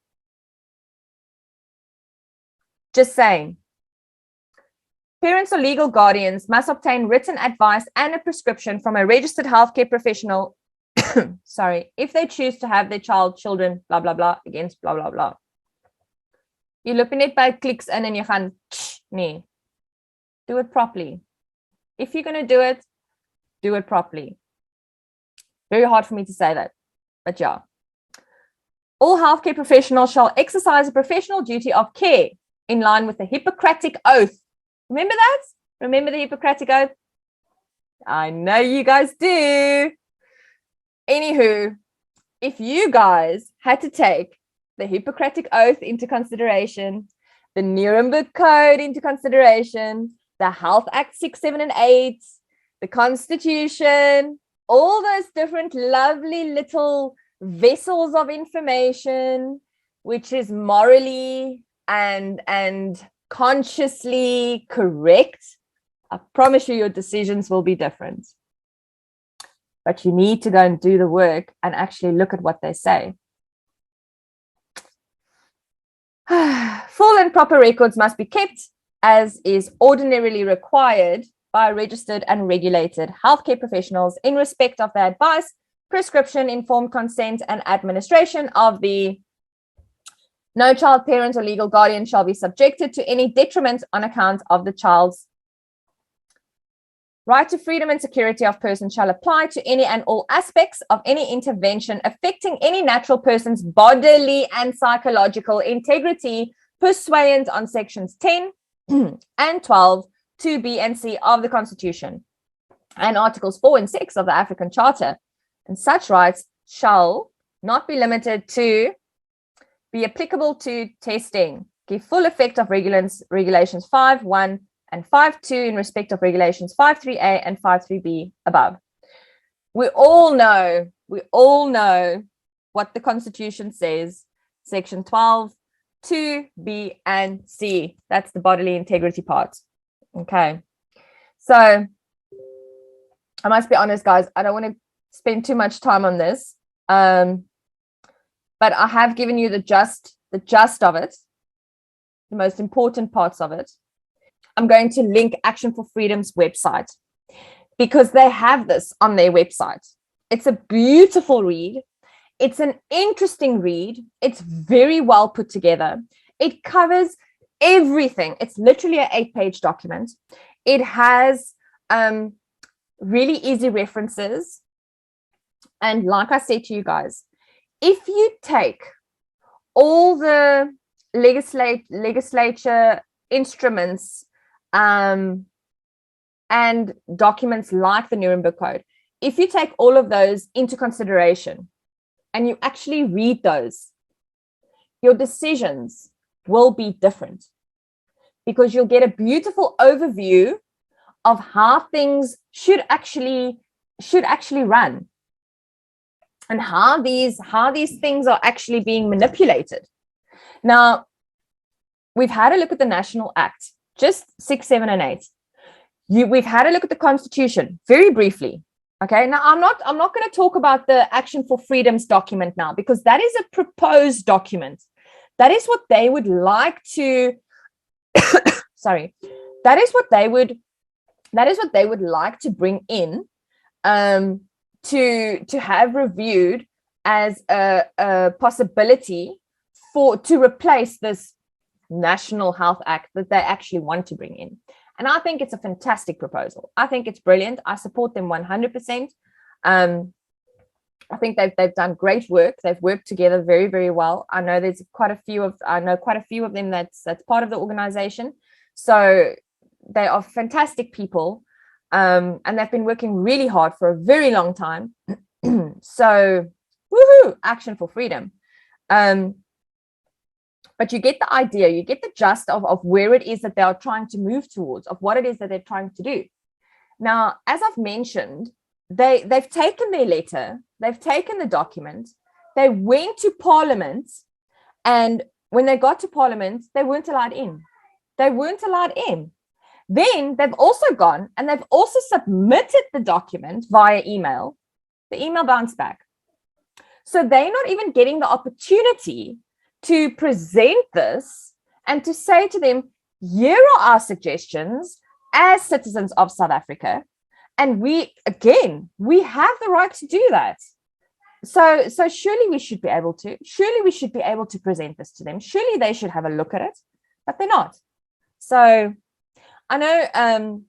A: Just saying. Parents or legal guardians must obtain written advice and a prescription from a registered healthcare professional, if they choose to have their children, blah, blah, blah, against blah, blah, blah. You loop in it by clicks and then you gaan, nee. Do it properly. If you're going to do it properly. Very hard for me to say that, but yeah. All healthcare professionals shall exercise a professional duty of care in line with the Hippocratic Oath. Remember that? Remember the Hippocratic Oath? I know you guys do. Anywho, if you guys had to take the Hippocratic Oath into consideration, the Nuremberg Code into consideration, the Health Act 6, 7, and 8, the Constitution, all those different lovely little vessels of information, which is morally and consciously correct, I promise you your decisions will be different. But you need to go and do the work and actually look at what they say. Full and proper records must be kept as is ordinarily required by registered and regulated healthcare professionals in respect of their advice, prescription, informed consent, and administration of the no child parent or legal guardian shall be subjected to any detriment on account of the child's right to freedom and security of person shall apply to any and all aspects of any intervention affecting any natural person's bodily and psychological integrity pursuant on sections 10 and 12, 2B and C of the Constitution and articles 4 and 6 of the African Charter. And such rights shall not be limited to be applicable to testing, give full effect of regulations 5.1 and 5.2 in respect of regulations 5.3a and 5.3b above. We all know what the Constitution says, section 12, 2b and c. That's the bodily integrity part. Okay. So I must be honest, guys, I don't want to spend too much time on this. But I have given you the gist of it, the most important parts of it. I'm going to link Action for Freedom's website because they have this on their website. It's a beautiful read. It's an interesting read. It's very well put together. It covers everything. It's literally an 8-page document. It has really easy references. And like I said to you guys, if you take all the legislature instruments and documents like the Nuremberg Code, if you take all of those into consideration and you actually read those, your decisions will be different because you'll get a beautiful overview of how things should actually run and how these things are actually being manipulated. Now, we've had a look at the National Act, just 6, 7, and 8. We've had a look at the Constitution very briefly. Okay, now I'm not going to talk about the Action for Freedom's document now because that is a proposed document. That is what they would like to. Sorry, that is what they would like to bring in, to have reviewed as a possibility to replace this National Health Act that they actually want to bring in. And I think it's a fantastic proposal. I think it's brilliant. I support them 100%. I think they've done great work. They've worked together very, very well. I know there's quite a few of them that's part of the organization. So they are fantastic people. And they've been working really hard for a very long time. So, woohoo, Action for Freedom. But you get the idea, you get the gist of where it is that they are trying to move towards, of what it is that they're trying to do. Now, as I've mentioned, they've taken their letter, they've taken the document, they went to Parliament, and when they got to Parliament, they weren't allowed in. They weren't allowed in. Then they've also gone and they've also submitted the document via email. The email bounced back. So they're not even getting the opportunity to present this and to say to them, here are our suggestions as citizens of South Africa. And we have the right to do that. So surely we should be able to present this to them. Surely they should have a look at it, but they're not. So I know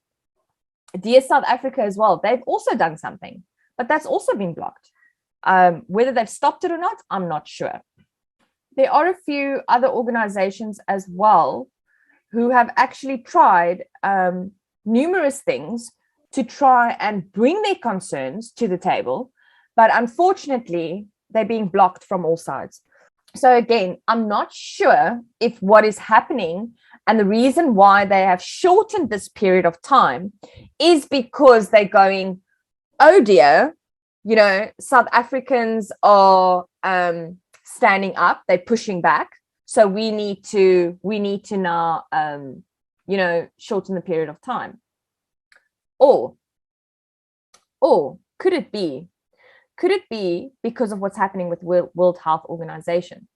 A: Dear South Africa as well, they've also done something, but that's also been blocked. Whether they've stopped it or not, I'm not sure. There are a few other organizations as well who have actually tried numerous things to try and bring their concerns to the table, but unfortunately, they're being blocked from all sides. So again, I'm not sure if what is happening and the reason why they have shortened this period of time is because they're going, oh dear, South Africans are standing up, they're pushing back. So we need to now, shorten the period of time. Or could it be because of what's happening with World Health Organization?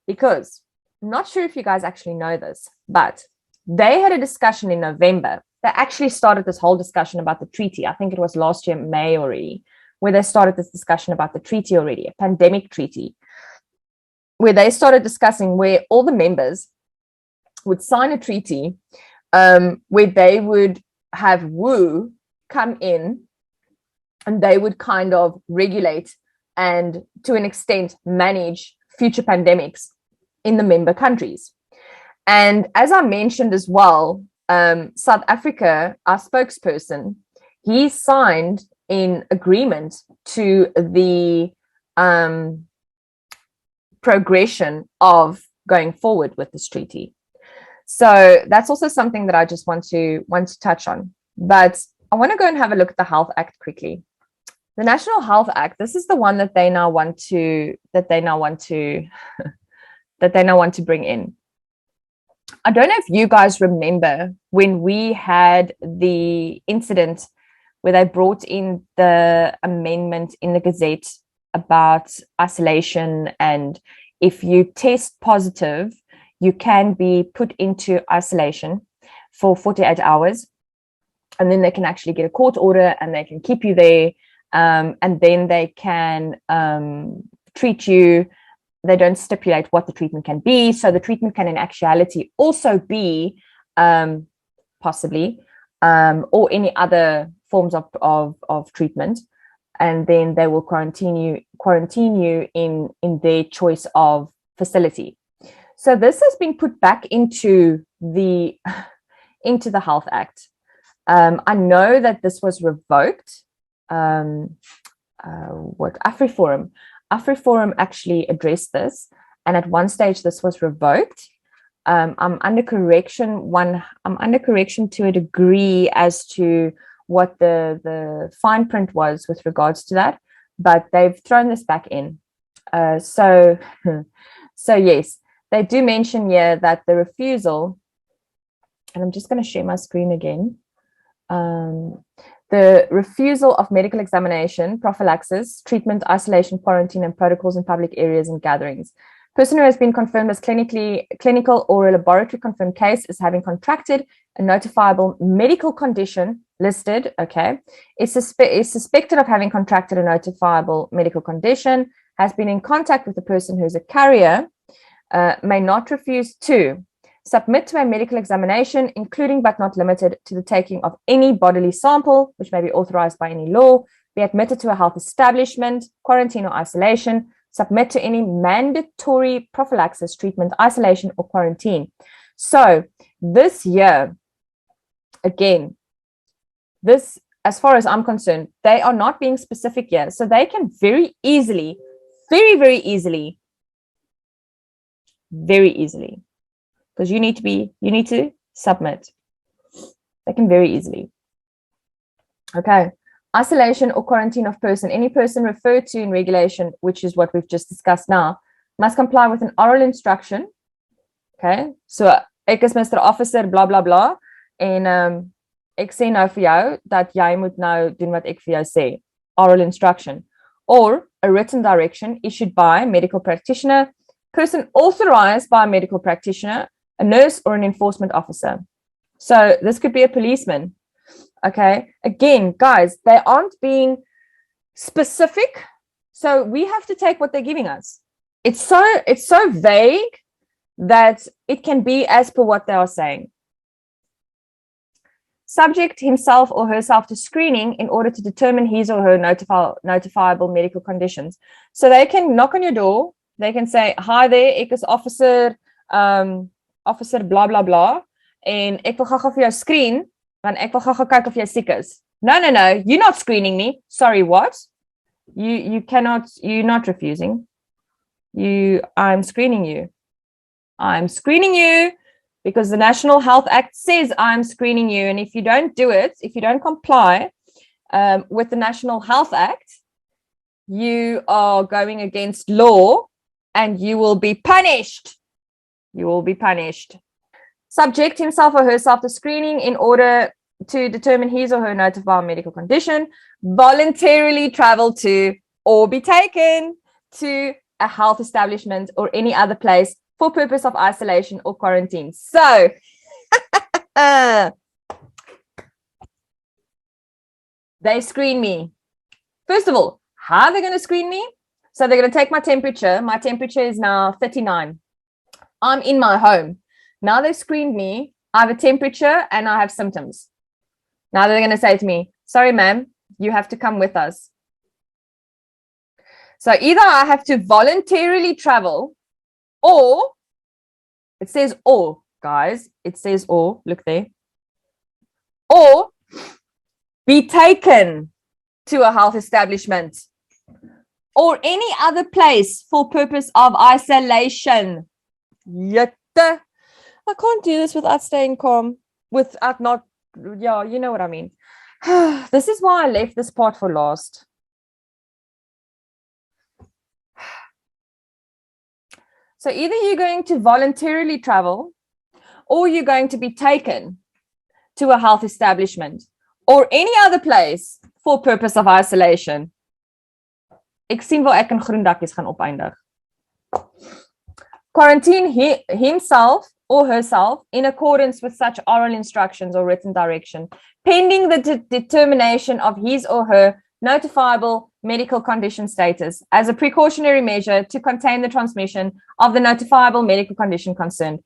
A: Because I'm not sure if you guys actually know this, but they had a discussion in November. They actually started this whole discussion about the treaty. I think it was last year, May already, where they started this discussion about the treaty already, a pandemic treaty, where they started discussing where all the members would sign a treaty where they would have WHO come in and they would kind of regulate and to an extent manage future pandemics in the member countries. And as I mentioned as well, South Africa, our spokesperson, he signed in agreement to the progression of going forward with this treaty. So that's also something that I just want to touch on. But I want to go and have a look at the Health Act quickly. The National Health Act, this is the one that they now want to bring in. I don't know if you guys remember when we had the incident where they brought in the amendment in the Gazette about isolation, and if you test positive, you can be put into isolation for 48 hours, and then they can actually get a court order and they can keep you there, and then they can treat you. They don't stipulate what the treatment can be. So the treatment can in actuality also be possibly or any other forms of treatment. And then they will quarantine you in their choice of facility. So this has been put back into the Health Act. I know that this was revoked. AfriForum actually addressed this, and at one stage this was revoked. I'm under correction to a degree as to what the fine print was with regards to that, but they've thrown this back in. So yes, they do mention here that the refusal, and I'm just going to share my screen again. The refusal of medical examination, prophylaxis, treatment, isolation, quarantine, and protocols in public areas and gatherings. Person who has been confirmed as clinical or a laboratory confirmed case is having contracted a notifiable medical condition listed, okay, is suspected of having contracted a notifiable medical condition, has been in contact with the person who is a carrier, may not refuse to submit to a medical examination, including but not limited to the taking of any bodily sample, which may be authorized by any law, be admitted to a health establishment, quarantine or isolation, submit to any mandatory prophylaxis, treatment, isolation, or quarantine. So this year, again, this, as far as I'm concerned, they are not being specific here. So they can very easily, very easily, because you need to submit. They can very easily. Okay. Isolation or quarantine of person. Any person referred to in regulation, which is what we've just discussed now, must comply with an oral instruction. Okay. So ek is Mr. Officer, blah, blah, blah. En ek sê nou vir jou dat jy moet nou doen wat ek vir jou sê. Oral instruction. Or a written direction issued by a medical practitioner, person authorized by a medical practitioner, a nurse, or an enforcement officer. So this could be a policeman. Okay. Again, guys, they aren't being specific. So we have to take what they're giving us. It's so vague that it can be as per what they are saying. Subject himself or herself to screening in order to determine his or her notifiable medical conditions. So they can knock on your door. They can say, hi there, ek is officer blah, blah, blah. En ek wil gou vir jou screen, want ek wil gou kyk of jy siek is. No, you're not screening me. Sorry, what? You're not refusing. I'm screening you. I'm screening you because the National Health Act says I'm screening you. And if you don't do it, if you don't comply with the National Health Act, you are going against law and you will be punished. You will be punished. Subject himself or herself to screening in order to determine his or her notifiable medical condition, voluntarily travel to or be taken to a health establishment or any other place for purpose of isolation or quarantine. So They screen me. First of all, how are they going to screen me? So they're going to take my temperature. My temperature is now 39. I'm in my home. Now they screened me. I have a temperature and I have symptoms. Now they're going to say to me, sorry, ma'am, you have to come with us. So either I have to voluntarily travel, or it says or, guys, it says or, look there, or be taken to a health establishment or any other place for purpose of isolation. Yet, I can't do this without staying calm, without not, yeah, you know what I mean. This is why I left this part for last. So either you're going to voluntarily travel, or you're going to be taken to a health establishment or any other place for purpose of isolation. Ek sien waar ek in groen dakkies gaan opeindig. Quarantine himself or herself in accordance with such oral instructions or written direction, pending the determination of his or her notifiable medical condition status as a precautionary measure to contain the transmission of the notifiable medical condition concerned,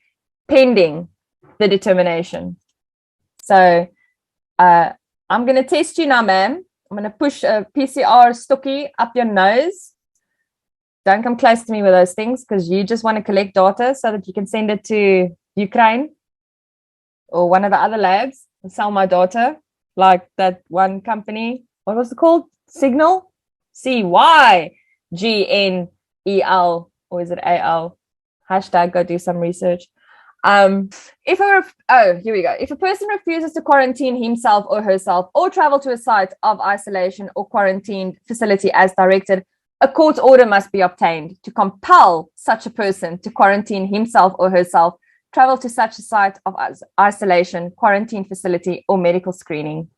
A: pending the determination. So I'm going to test you now, ma'am. I'm going to push a PCR stookie up your nose. Don't come close to me with those things, because you just want to collect data so that you can send it to Ukraine or one of the other labs and sell my data, like that one company. What was it called? Signal? CYGNEL, or is it AL? Hashtag go do some research. Here we go. If a person refuses to quarantine himself or herself or travel to a site of isolation or quarantine facility as directed, a court order must be obtained to compel such a person to quarantine himself or herself, travel to such a site of isolation, quarantine facility, or medical screening.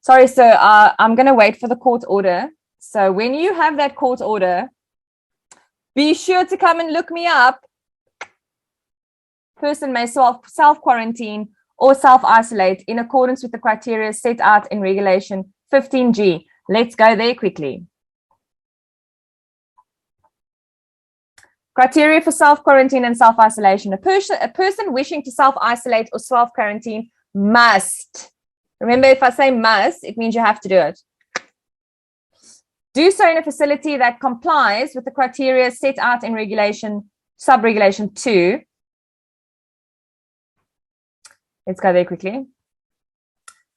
A: Sorry, sir, I'm going to wait for the court order. So when you have that court order, be sure to come and look me up. Person may self-quarantine or self-isolate in accordance with the criteria set out in Regulation 15G. Let's go there quickly. Criteria for self-quarantine and self-isolation. A person wishing to self-isolate or self-quarantine must, remember, if I say must, it means you have to do it. Do so in a facility that complies with the criteria set out in Sub-Regulation 2. Let's go there quickly.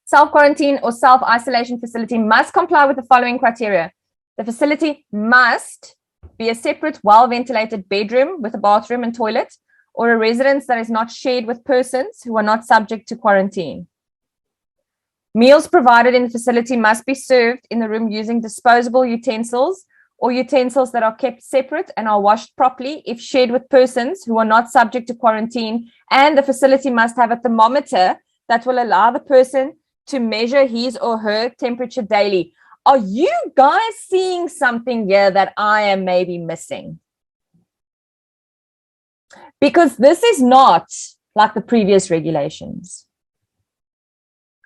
A: Self-quarantine or self-isolation facility must comply with the following criteria. The facility must be a separate, well-ventilated bedroom with a bathroom and toilet, or a residence that is not shared with persons who are not subject to quarantine. Meals provided in the facility must be served in the room using disposable utensils or utensils that are kept separate and are washed properly if shared with persons who are not subject to quarantine, and the facility must have a thermometer that will allow the person to measure his or her temperature daily. Are you guys seeing something here that I am maybe missing? Because this is not like the previous regulations.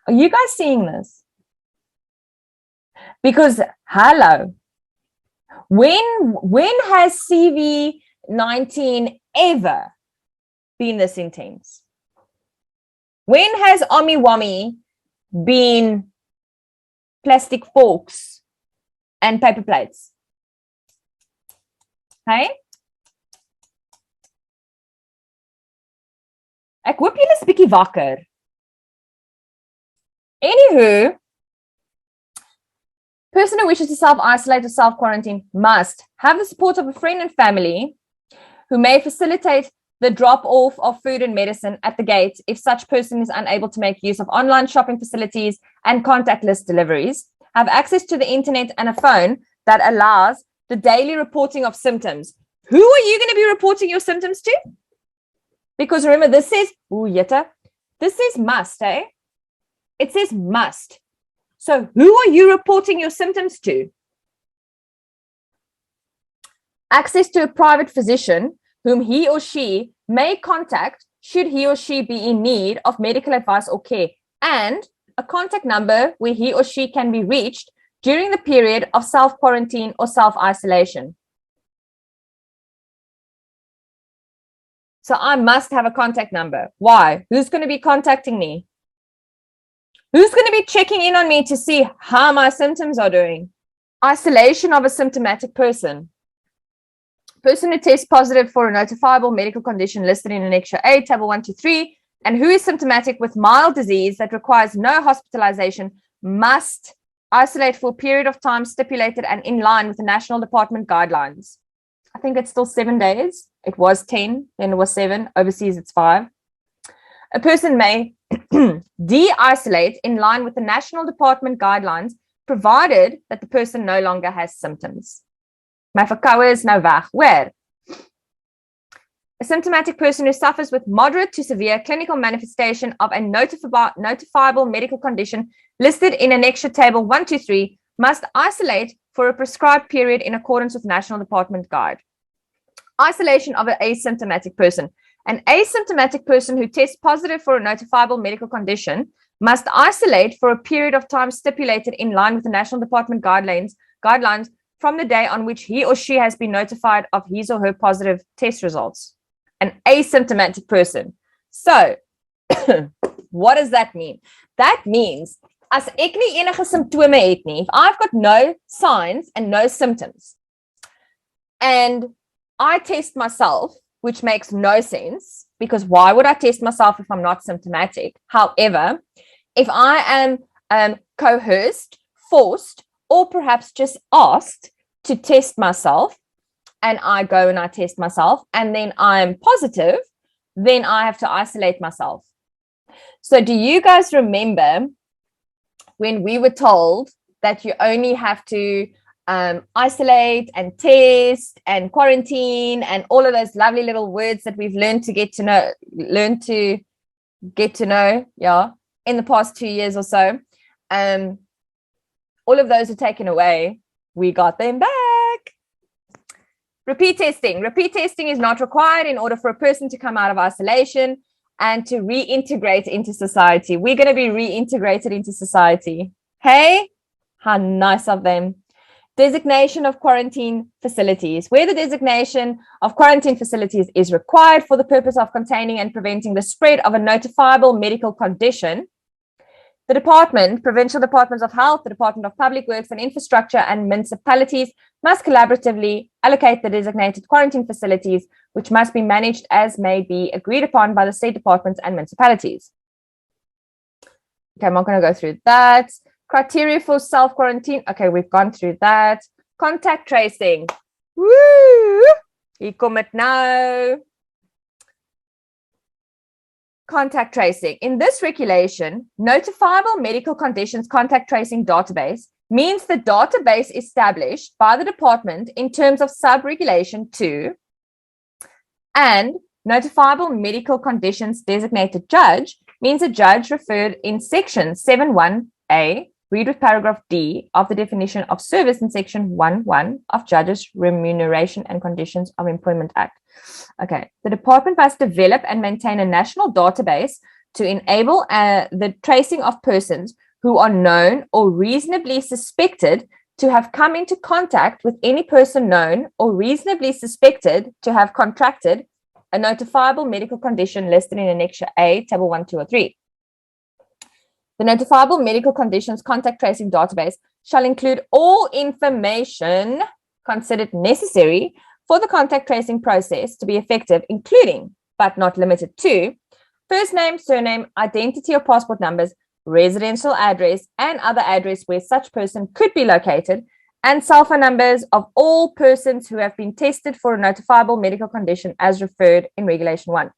A: Are you guys seeing this? Because, hello, when has CV19 ever been this intense? When has Omi-Wami been plastic forks and paper plates? Hey? Ek hoop julle is bietjie wakker. Anywho, person who wishes to self-isolate or self-quarantine must have the support of a friend and family who may facilitate the drop-off of food and medicine at the gate if such person is unable to make use of online shopping facilities and contactless deliveries, have access to the internet and a phone that allows the daily reporting of symptoms. Who are you going to be reporting your symptoms to? Because remember, this says, this says must, eh? It says must. So who are you reporting your symptoms to? Access to a private physician whom he or she may contact should he or she be in need of medical advice or care, and a contact number where he or she can be reached during the period of self-quarantine or self-isolation. So I must have a contact number. Why? Who's going to be contacting me? Who's going to be checking in on me to see how my symptoms are doing? Isolation of a symptomatic person. Person who tests positive for a notifiable medical condition listed in Annexure A, Table 1 to 3, and who is symptomatic with mild disease that requires no hospitalization must isolate for a period of time stipulated and in line with the National Department guidelines. I think it's still 7 days. It was 10, then it was 7. Overseas, it's 5. A person may de-isolate in line with the National Department guidelines, provided that the person no longer has symptoms. My verkoue is nou weg. Where? A symptomatic person who suffers with moderate to severe clinical manifestation of a notifiable medical condition listed in Annexure Table 123 must isolate for a prescribed period in accordance with National Department Guide. Isolation of an asymptomatic person. An asymptomatic person who tests positive for a notifiable medical condition must isolate for a period of time stipulated in line with the National Department guidelines from the day on which he or she has been notified of his or her positive test results. An asymptomatic person. So, what does that mean? That means, as ek nie enige symptome het nie, if I've got no signs and no symptoms, and I test myself, which makes no sense, because why would I test myself if I'm not symptomatic? However, if I am coerced, forced, or perhaps just asked to test myself, and I go and I test myself, and then I'm positive, then I have to isolate myself. So do you guys remember when we were told that you only have to isolate and test and quarantine and all of those lovely little words that we've learned to get to know, yeah, in the past 2 years or so. All of those are taken away. We got them back. Repeat testing. Repeat testing is not required in order for a person to come out of isolation and to reintegrate into society. We're going to be reintegrated into society. Hey, how nice of them. Designation of quarantine facilities. Where the designation of quarantine facilities is required for the purpose of containing and preventing the spread of a notifiable medical condition, the department, provincial departments of health, the Department of Public Works and Infrastructure, and municipalities must collaboratively allocate the designated quarantine facilities, which must be managed as may be agreed upon by the state departments and municipalities. Okay, I'm not going to go through that. Criteria for self-quarantine. Okay, we've gone through that. Contact tracing. Woo! Hier kom het nou. Contact tracing. In this regulation, notifiable medical conditions contact tracing database means the database established by the department in terms of sub-regulation 2 and notifiable medical conditions designated judge means a judge referred in section 7.1a, read with paragraph D of the definition of service in section 1.1 of Judges Remuneration and Conditions of Employment Act. Okay, the department must develop and maintain a national database to enable the tracing of persons who are known or reasonably suspected to have come into contact with any person known or reasonably suspected to have contracted a notifiable medical condition listed in Annexure A, Table 1, 2, or 3. The notifiable medical conditions contact tracing database shall include all information considered necessary for the contact tracing process to be effective, including, but not limited to, first name, surname, identity or passport numbers, residential address, and other address where such person could be located, and cell phone numbers of all persons who have been tested for a notifiable medical condition as referred in Regulation 1.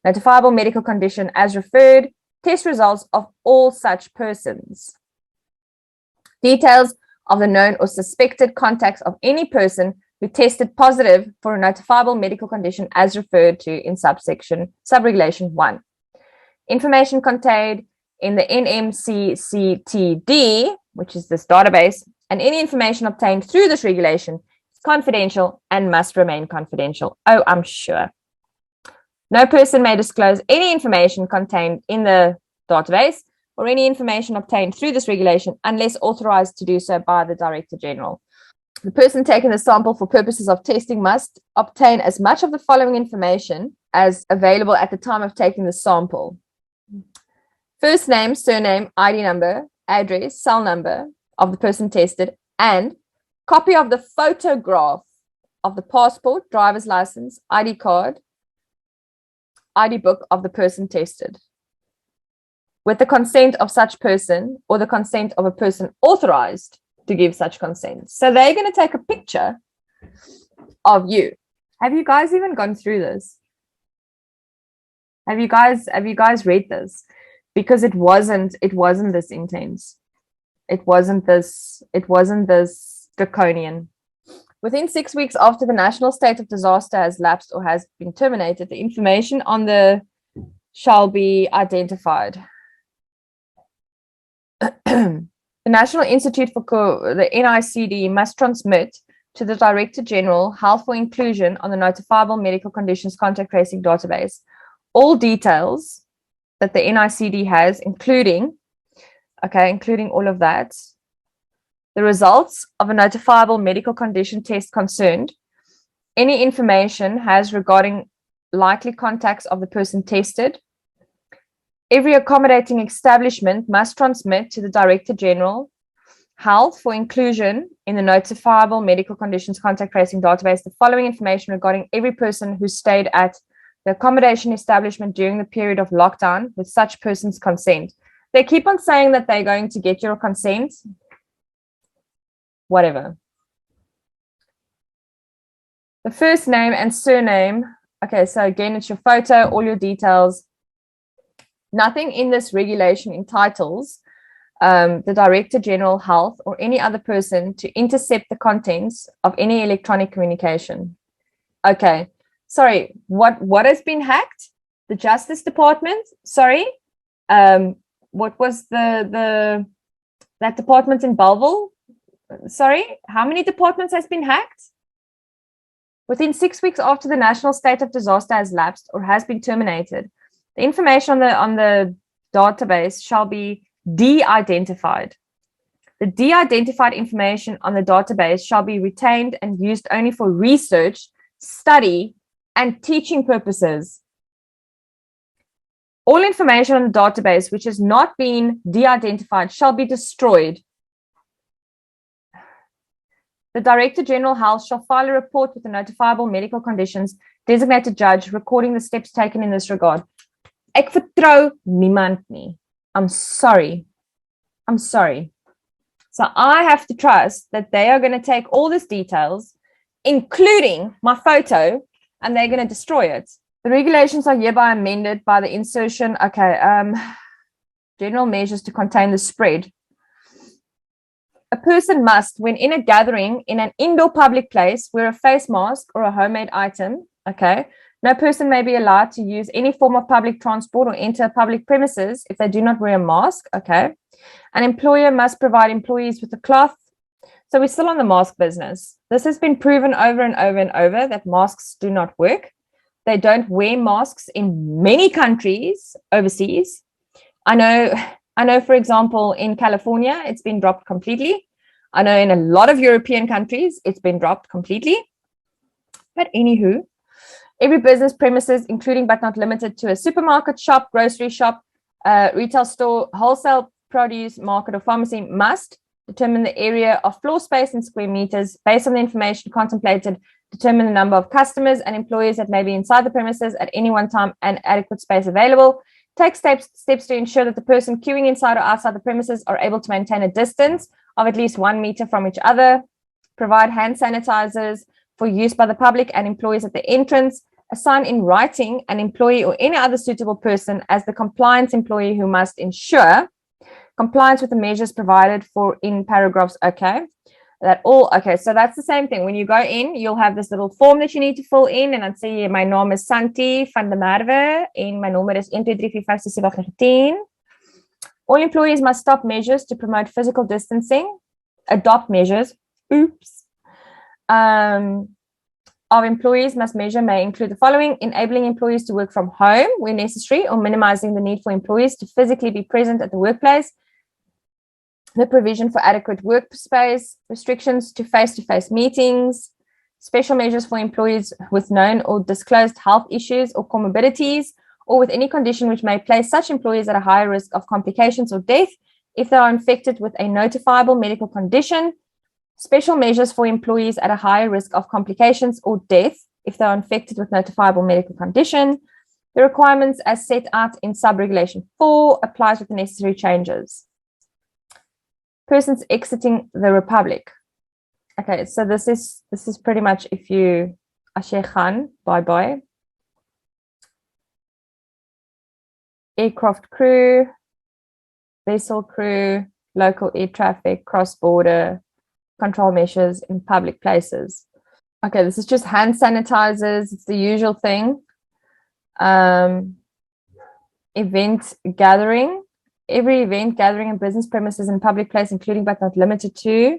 A: Notifiable medical condition as referred, test results of all such persons. Details of the known or suspected contacts of any person who tested positive for a notifiable medical condition as referred to in subregulation 1. Information contained in the NMCCTD, which is this database, and any information obtained through this regulation is confidential and must remain confidential. Oh, I'm sure. No person may disclose any information contained in the database or any information obtained through this regulation unless authorized to do so by the Director General. The person taking the sample for purposes of testing must obtain as much of the following information as available at the time of taking the sample. First name, surname, ID number, address, cell number of the person tested, and copy of the photograph of the passport, driver's license, ID card, ID book of the person tested, with the consent of such person or the consent of a person authorized to give such consent. So they're going to take a picture of you. Have you guys even gone through this? Have you guys read this? Because it wasn't this intense. It wasn't this draconian. Within 6 weeks after the national state of disaster has lapsed or has been terminated, the information on the shall be identified. The National Institute for the NICD must transmit to the Director General Health for inclusion on the notifiable medical conditions contact tracing database all details that the NICD has, including all of that, the results of a notifiable medical condition test concerned, any information has regarding likely contacts of the person tested. Every accommodating establishment must transmit to the Director General Health for inclusion in the notifiable medical conditions contact tracing database the following information regarding every person who stayed at the accommodation establishment during the period of lockdown with such person's consent. They keep on saying that they're going to get your consent. Whatever. The first name and surname. Okay, so again, it's your photo, all your details. Nothing in this regulation entitles the Director General Health or any other person to intercept the contents of any electronic communication. Okay, sorry, what has been hacked? The Justice Department? Sorry, what was that department in Belleville? Sorry, how many departments has been hacked? Within 6 weeks after the national state of disaster has lapsed or has been terminated, the information on the database shall be de-identified. The de-identified information on the database shall be retained and used only for research, study, and teaching purposes. All information on the database which has not been de-identified shall be destroyed. The Director General Health shall file a report with the notifiable medical conditions designated judge recording the steps taken in this regard. Ek vertrou niemand nie. I'm sorry. So I have to trust that they are going to take all these details, including my photo, and they're going to destroy it. The regulations are hereby amended by the insertion, general measures to contain the spread. A person must, when in a gathering in an indoor public place, wear a face mask or a homemade item. Okay. No person may be allowed to use any form of public transport or enter public premises if they do not wear a mask. Okay. An employer must provide employees with a cloth. So we're still on the mask business. This has been proven over and over and over that masks do not work. They don't wear masks in many countries overseas. I know, for example, in California, it's been dropped completely. I know in a lot of European countries, it's been dropped completely. But anywho, every business premises, including but not limited to a supermarket, shop, grocery shop, retail store, wholesale produce market or pharmacy, must determine the area of floor space in square meters based on the information contemplated, determine the number of customers and employees that may be inside the premises at any one time and adequate space available. Take steps to ensure that the person queuing inside or outside the premises are able to maintain a distance of at least 1 meter from each other. Provide hand sanitizers for use by the public and employees at the entrance. Assign in writing an employee or any other suitable person as the compliance employee who must ensure compliance with the measures provided for in paragraphs. Okay. So that's the same thing. When you go in, you'll have this little form that you need to fill in, and I'd say my naam is Santi van der Merwe en my nommer is 1 2 3 4 5 6 7 8 9 10. All employees must stop measures to promote physical distancing, adopt measures, of of employees must measure may include the following: enabling employees to work from home where necessary, or minimizing the need for employees to physically be present at the workplace, the provision for adequate workspace, restrictions to face-to-face meetings, special measures for employees with known or disclosed health issues or comorbidities, or with any condition which may place such employees at a higher risk of complications or death if they are infected with a notifiable medical condition, special measures for employees at a higher risk of complications or death if they are infected with notifiable medical condition. The requirements as set out in sub-regulation 4 applies with the necessary changes. Persons exiting the Republic. Okay, so this is pretty much if you Ashe Khan, bye-bye. Aircraft crew, vessel crew, local air traffic, cross-border control measures in public places. Okay, this is just hand sanitizers. It's the usual thing. Event gathering. Every event gathering in business premises and public place, including but not limited to.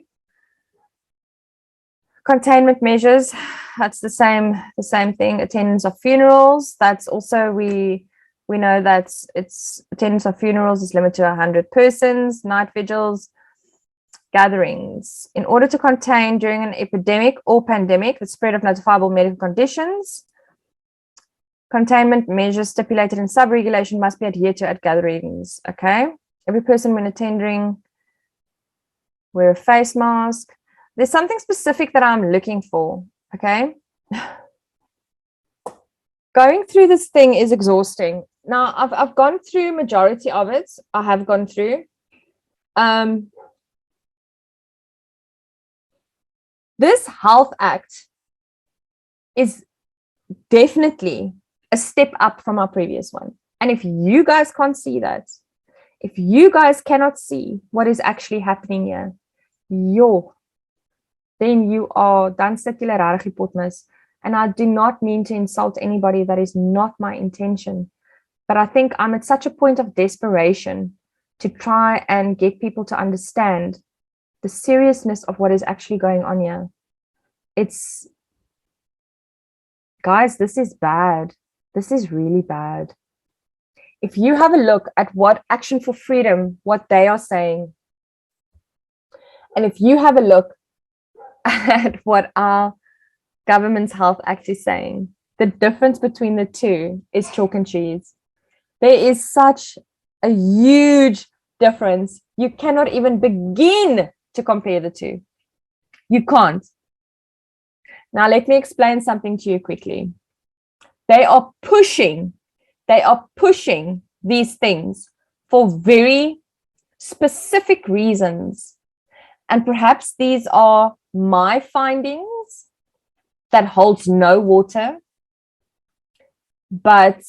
A: Containment measures. That's the same thing. Attendance of funerals. That's also we know that it's attendance of funerals is limited to 100 persons. Night vigils, gatherings. In order to contain during an epidemic or pandemic the spread of notifiable medical conditions, containment measures stipulated in sub-regulation must be adhered to at gatherings. Okay. Every person when attending wear a face mask. There's something specific that I'm looking for. Okay. Going through this thing is exhausting. Now I've gone through majority of it. I have gone through. This Health Act is definitely a step up from our previous one. And if you guys can't see that, if you guys cannot see what is actually happening here, then you are dan sit julle regtig potmis. And I do not mean to insult anybody. That is not my intention. But I think I'm at such a point of desperation to try and get people to understand the seriousness of what is actually going on here. Guys, this is bad. This is really bad. If you have a look at what Action for Freedom, what they are saying, and if you have a look at what our government's Health Act is saying, the difference between the two is chalk and cheese. There is such a huge difference. You cannot even begin to compare the two. You can't. Now, let me explain something to you quickly. They are pushing these things for very specific reasons. And perhaps these are my findings that holds no water. But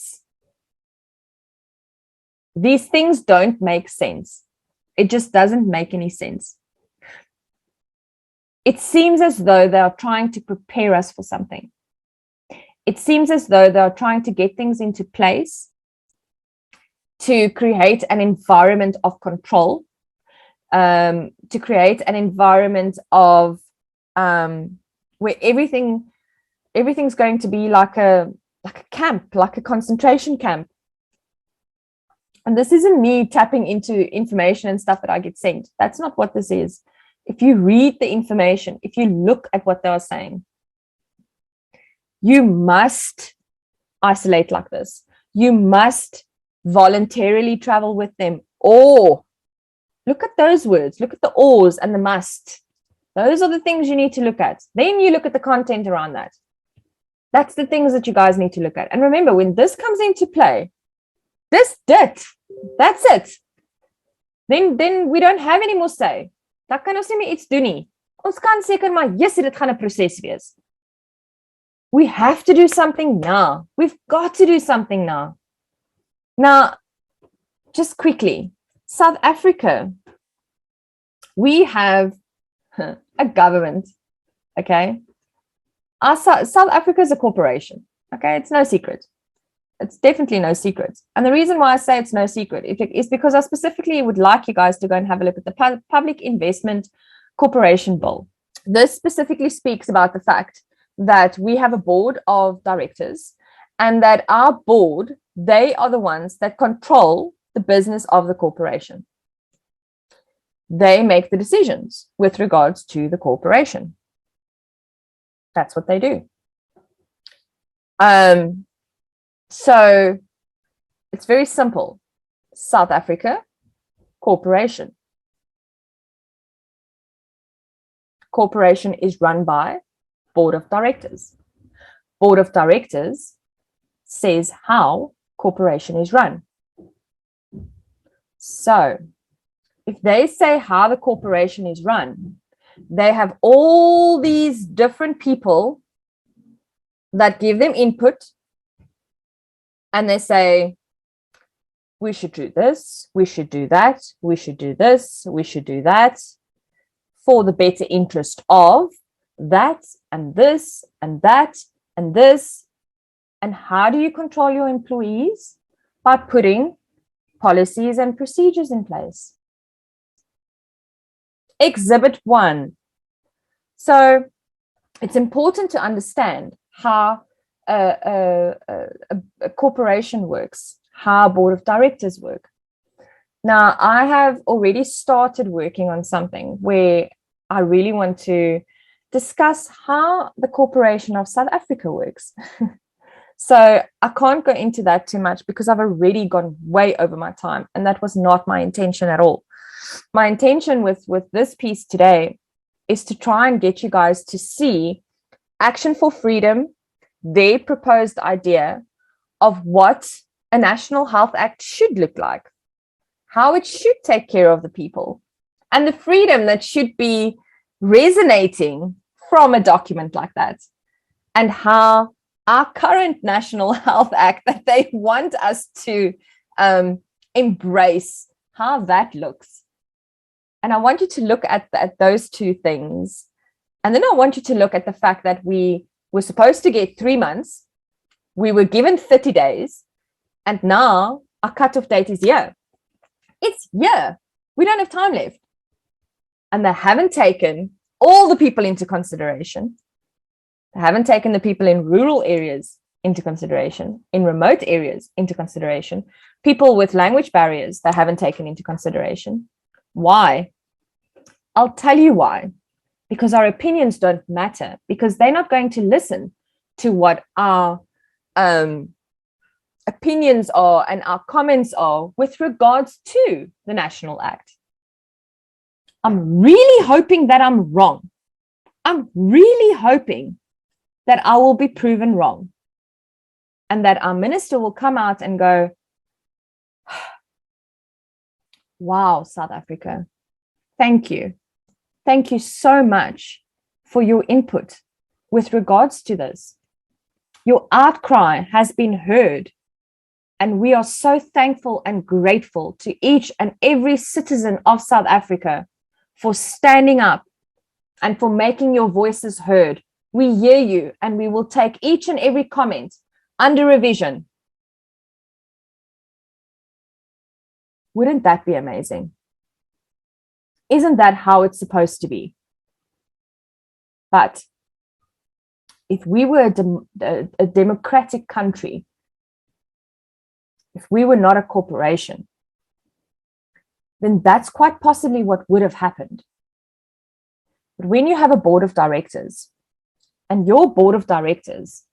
A: these things don't make sense. It just doesn't make any sense. It seems as though they are trying to prepare us for something. It seems as though they are trying to get things into place to create an environment of control, to create an environment of where everything's going to be like a camp, like a concentration camp. And this isn't me tapping into information and stuff that I get sent. That's not what this is. If you read the information, if you look at what they are saying, you must isolate like this. You must voluntarily travel with them. Or look at those words. Look at the ors and the must. Those are the things you need to look at. Then you look at the content around that. That's the things that you guys need to look at. And remember, when this comes into play, that's it. Then we don't have any more say. Dan kan ons nie meer iets doen nie. Ons kan seker maar, yes, dit gaan 'n proses wees. We have to do something now. We've got to do something now. Now, just quickly, South Africa, we have a government, okay? South Africa is a corporation, okay? It's no secret. It's definitely no secret. And the reason why I say it's no secret is because I specifically would like you guys to go and have a look at the Public Investment Corporation Bill. This specifically speaks about the fact that we have a board of directors, and that our board, they are the ones that control the business of the corporation. They make the decisions with regards to the corporation. That's what they do. So it's very simple. South Africa, corporation. Corporation is run by board of directors. Board of directors says how corporation is run. So if they say how the corporation is run, they have all these different people that give them input, and they say, we should do this, we should do that, we should do this, we should do that, for the better interest of that and this and that and this. And how do you control your employees? By putting policies and procedures in place. Exhibit 1. So it's important to understand how a corporation works, how a board of directors work. Now, I have already started working on something where I really want to discuss how the corporation of South Africa works. So I can't go into that too much because I've already gone way over my time, and that was not my intention at all. My intention with this piece today is to try and get you guys to see Action for Freedom, their proposed idea of what a National Health Act should look like, how it should take care of the people, and the freedom that should be resonating from a document like that, and how our current National Health Act that they want us to embrace, how that looks. And I want you to look at those two things. And then I want you to look at the fact that we were supposed to get 3 months. We were given 30 days. And now our cutoff date is here. It's here. We don't have time left. And they haven't taken all the people into consideration. They haven't taken the people in rural areas into consideration, in remote areas into consideration. People with language barriers, they haven't taken into consideration. Why? I'll tell you why. Because our opinions don't matter, because they're not going to listen to what our opinions are and our comments are with regards to the National Act. I'm really hoping that I'm wrong. I'm really hoping that I will be proven wrong, and that our minister will come out and go, wow, South Africa, thank you. Thank you so much for your input with regards to this. Your outcry has been heard, and we are so thankful and grateful to each and every citizen of South Africa for standing up and for making your voices heard. We hear you, and we will take each and every comment under revision. Wouldn't that be amazing? Isn't that how it's supposed to be? But if we were a democratic country, if we were not a corporation, then that's quite possibly what would have happened. But when you have a board of directors, and your board of directors,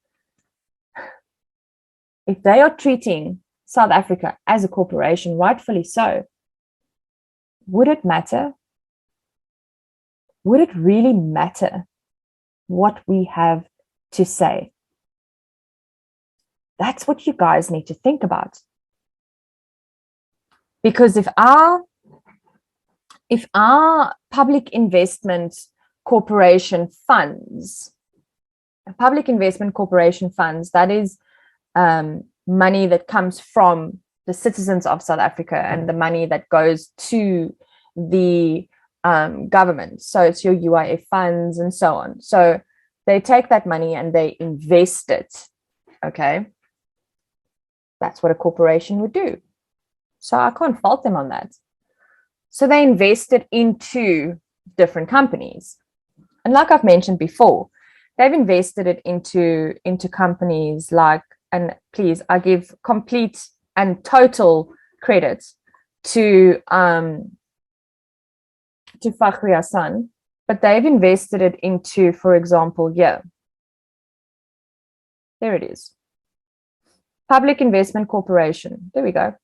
A: if they are treating South Africa as a corporation, rightfully so, would it matter? Would it really matter what we have to say? That's what you guys need to think about. Because if our public investment corporation funds, that is money that comes from the citizens of South Africa and the money that goes to the government. So it's your UIF funds and so on. So they take that money and they invest it. Okay. That's what a corporation would do. So I can't fault them on that. So they invest it into different companies. And like I've mentioned before, they've invested it into companies like, and please, I give complete and total credit to Fakhri Hassan, but they've invested it into, for example, there it is, Public Investment Corporation. There we go.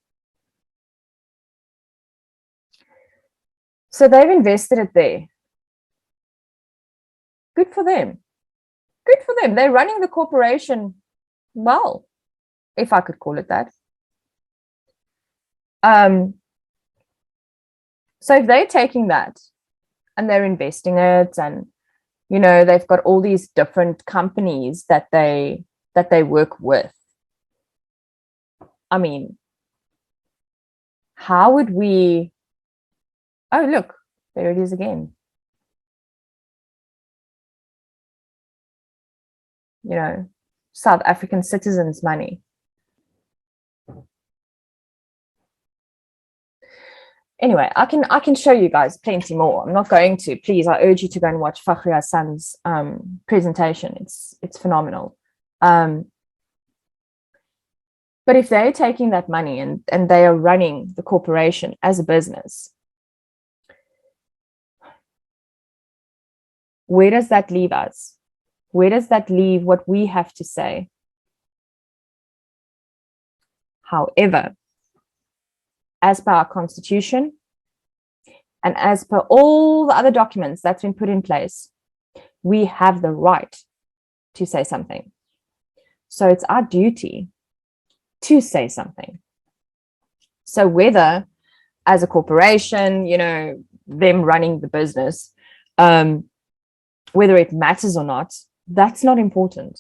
A: So they've invested it there. Good for them. Good for them. They're running the corporation well, if I could call it that. So if they're taking that and they're investing it, and they've got all these different companies that they work with. I mean, how would we? Oh, look, there it is again. South African citizens' money. Anyway, I can show you guys plenty more. I'm not going to. Please, I urge you to go and watch Fakhri Hassan's presentation. It's phenomenal. But if they're taking that money and they are running the corporation as a business, where does that leave us? Where does that leave what we have to say? However, as per our constitution and as per all the other documents that's been put in place, we have the right to say something. So it's our duty to say something. So whether as a corporation, them running the business, whether it matters or not, that's not important.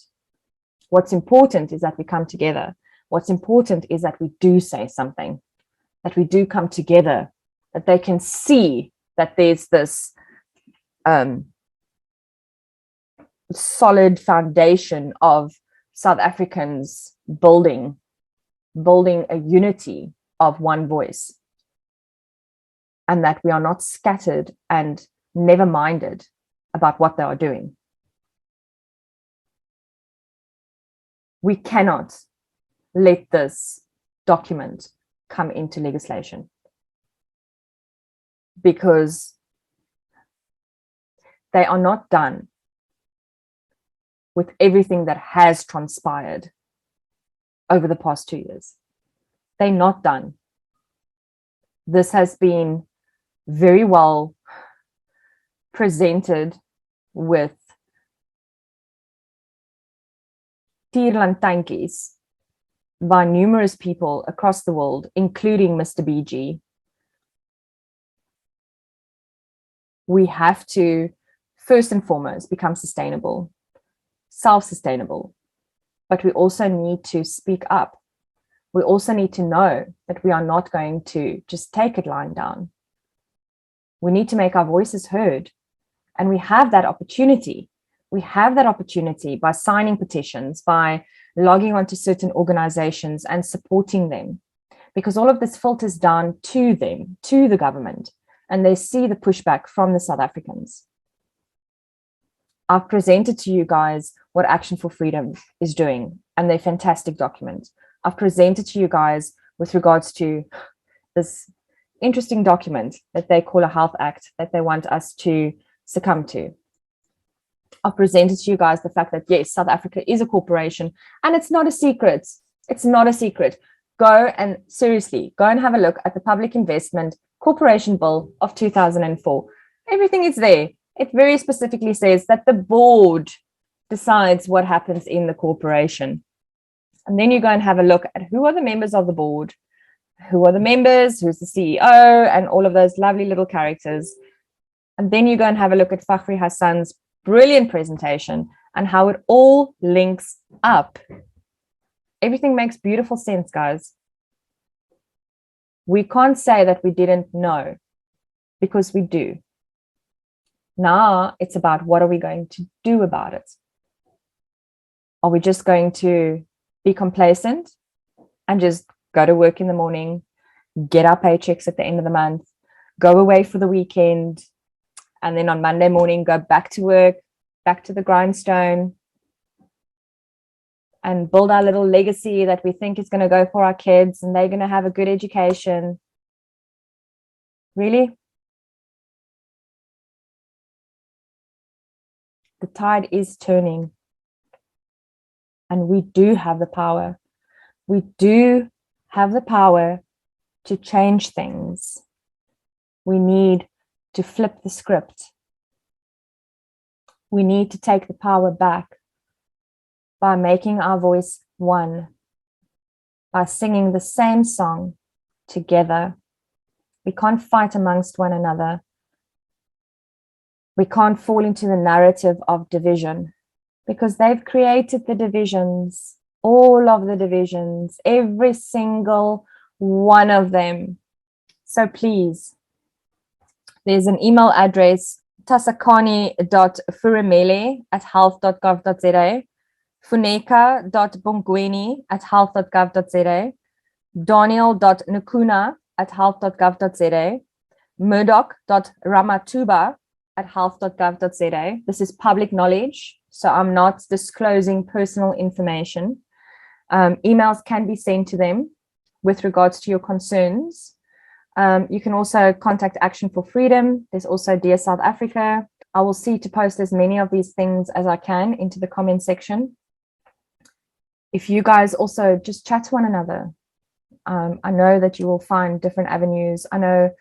A: What's important is that we come together. What's important is that we do say something, that we do come together, that they can see that there's this solid foundation of South Africans building a unity of one voice, and that we are not scattered and never minded about what they are doing. We cannot let this document come into legislation, because they are not done with everything that has transpired over the past 2 years. They're not done. This has been very well presented with tierlantjies by numerous people across the world, including Mr. BG. We have to, first and foremost, become sustainable, self-sustainable, but we also need to speak up. We also need to know that we are not going to just take it lying down. We need to make our voices heard, and we have that opportunity. We have that opportunity by signing petitions, by logging onto certain organizations and supporting them, because all of this filters down to them, to the government, and they see the pushback from the South Africans. I've presented to you guys what Action for Freedom is doing and their fantastic document. I've presented to you guys with regards to this interesting document that they call a Health Act that they want us to succumb to. I've presented to you guys the fact that, yes, South Africa is a corporation, and it's not a secret. It's not a secret. Go and seriously, go and have a look at the Public Investment Corporation Bill of 2004. Everything is there. It very specifically says that the board decides what happens in the corporation. And then you go and have a look at who are the members of the board, who are the members, who's the CEO, and all of those lovely little characters. And then you go and have a look at Fakhri Hassan's brilliant presentation and how it all links up. Everything makes beautiful sense, guys. We can't say that we didn't know, because we do. Now it's about, what are we going to do about it? Are we just going to be complacent and just go to work in the morning, get our paychecks at the end of the month, go away for the weekend, and then on Monday morning go back to work, back to the grindstone and build our little legacy that we think is going to go for our kids and they're going to have a good education. Really? The tide is turning. And we do have the power. We do have the power to change things. We need to flip the script. We need to take the power back by making our voice one, by singing the same song together. We can't fight amongst one another. We can't fall into the narrative of division because they've created the divisions, all of the divisions, every single one of them. So please, there's an email address, tasakani.furimele@health.gov.za, funeka.bongweni@health.gov.za, daniel.nkuna@health.gov.za, murdoch.ramatuba@health.gov.za. This is public knowledge, so I'm not disclosing personal information. Emails can be sent to them with regards to your concerns. You can also contact Action for Freedom. There's also Dear South Africa. I will see to post as many of these things as I can into the comment section. If you guys also just chat to one another, I know that you will find different avenues. I know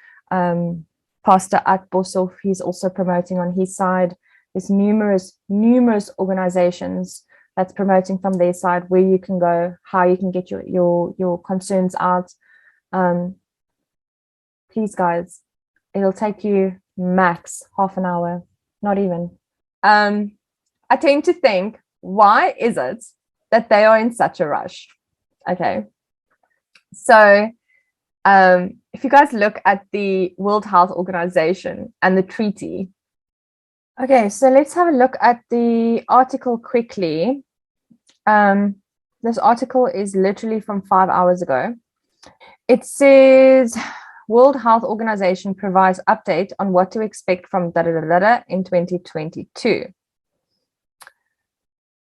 A: Pastor At Boshoff, he's also promoting on his side. There's numerous organizations that's promoting from their side where you can go, how you can get your concerns out. Please, guys, it'll take you max half an hour, not even. I tend to think, why is it that they are in such a rush? Okay. So if you guys look at the World Health Organization and the treaty. Okay, so let's have a look at the article quickly. This article is literally from 5 hours ago. It says, World Health Organization provides update on what to expect from in 2022.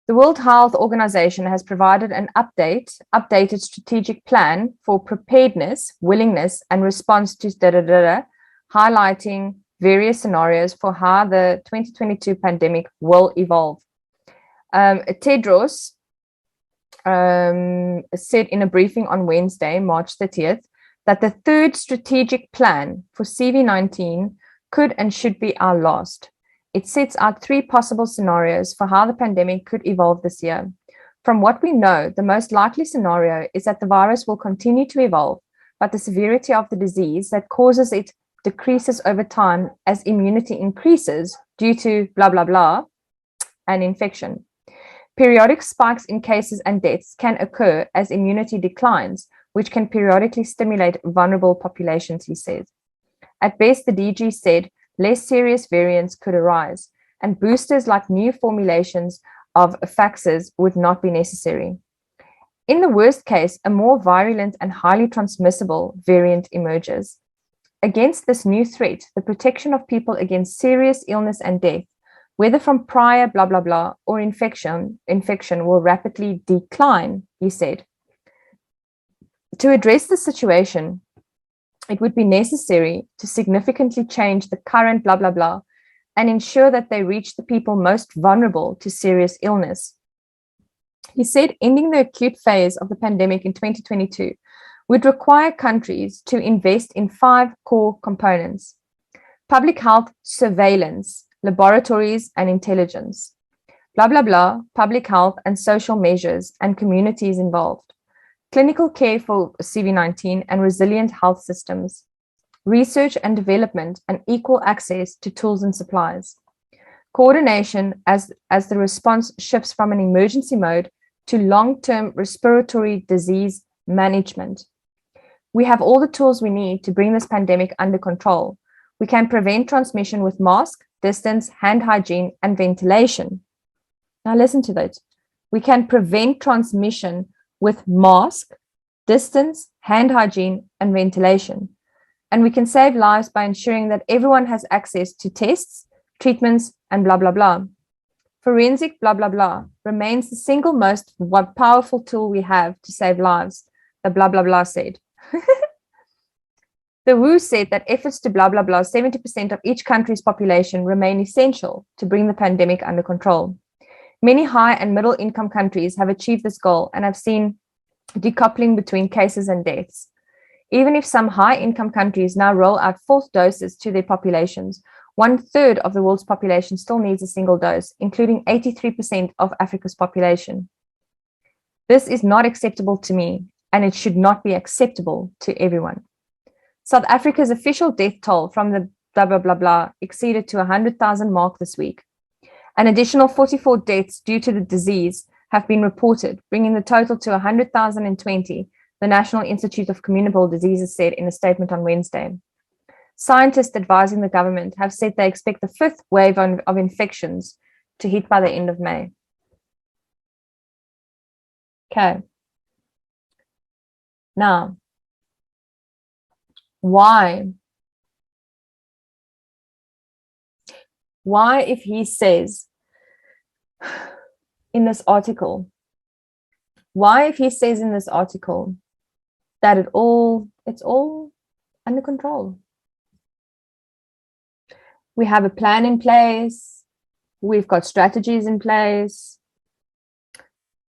A: The World Health Organization has provided an updated strategic plan for preparedness, willingness, and response to highlighting various scenarios for how the 2022 pandemic will evolve. Tedros said in a briefing on Wednesday, March 30th, that the third strategic plan for CV-19 could and should be our last. It sets out 3 possible scenarios for how the pandemic could evolve this year. From what we know, the most likely scenario is that the virus will continue to evolve, but the severity of the disease that causes it decreases over time as immunity increases due to blah, blah, blah, and infection. Periodic spikes in cases and deaths can occur as immunity declines, which can periodically stimulate vulnerable populations, he says. At best, the DG said less serious variants could arise, and boosters like new formulations of vaccines would not be necessary. In the worst case, a more virulent and highly transmissible variant emerges. Against this new threat, the protection of people against serious illness and death, whether from prior blah, blah, blah, or infection will rapidly decline, he said. To address the situation, it would be necessary to significantly change the current blah, blah, blah, and ensure that they reach the people most vulnerable to serious illness. He said ending the acute phase of the pandemic in 2022 would require countries to invest in 5 core components: public health surveillance, laboratories and intelligence, blah, blah, blah, public health and social measures and communities involved, clinical care for CV-19 and resilient health systems, research and development and equal access to tools and supplies, coordination as the response shifts from an emergency mode to long-term respiratory disease management. We have all the tools we need to bring this pandemic under control. We can prevent transmission with mask, distance, hand hygiene, and ventilation. Now listen to that. We can prevent transmission with mask, distance, hand hygiene, and ventilation. And we can save lives by ensuring that everyone has access to tests, treatments, and blah, blah, blah. Forensic blah, blah, blah remains the single most powerful tool we have to save lives, the blah, blah, blah said. The WHO said that efforts to blah, blah, blah 70% of each country's population remain essential to bring the pandemic under control. Many high and middle income countries have achieved this goal and have seen decoupling between cases and deaths. Even if some high income countries now roll out fourth doses to their populations, 1/3 of the world's population still needs a single dose, including 83% of Africa's population. This is not acceptable to me, and it should not be acceptable to everyone. South Africa's official death toll from the blah, blah, blah, blah exceeded to 100,000 mark this week. An additional 44 deaths due to the disease have been reported, bringing the total to 100,020, the National Institute of Communicable Diseases said in a statement on Wednesday. Scientists advising the government have said they expect the fifth wave of infections to hit by the end of May. Okay. Now, why? Why, if he says in this article, that it's all under control? We have a plan in place. We've got strategies in place.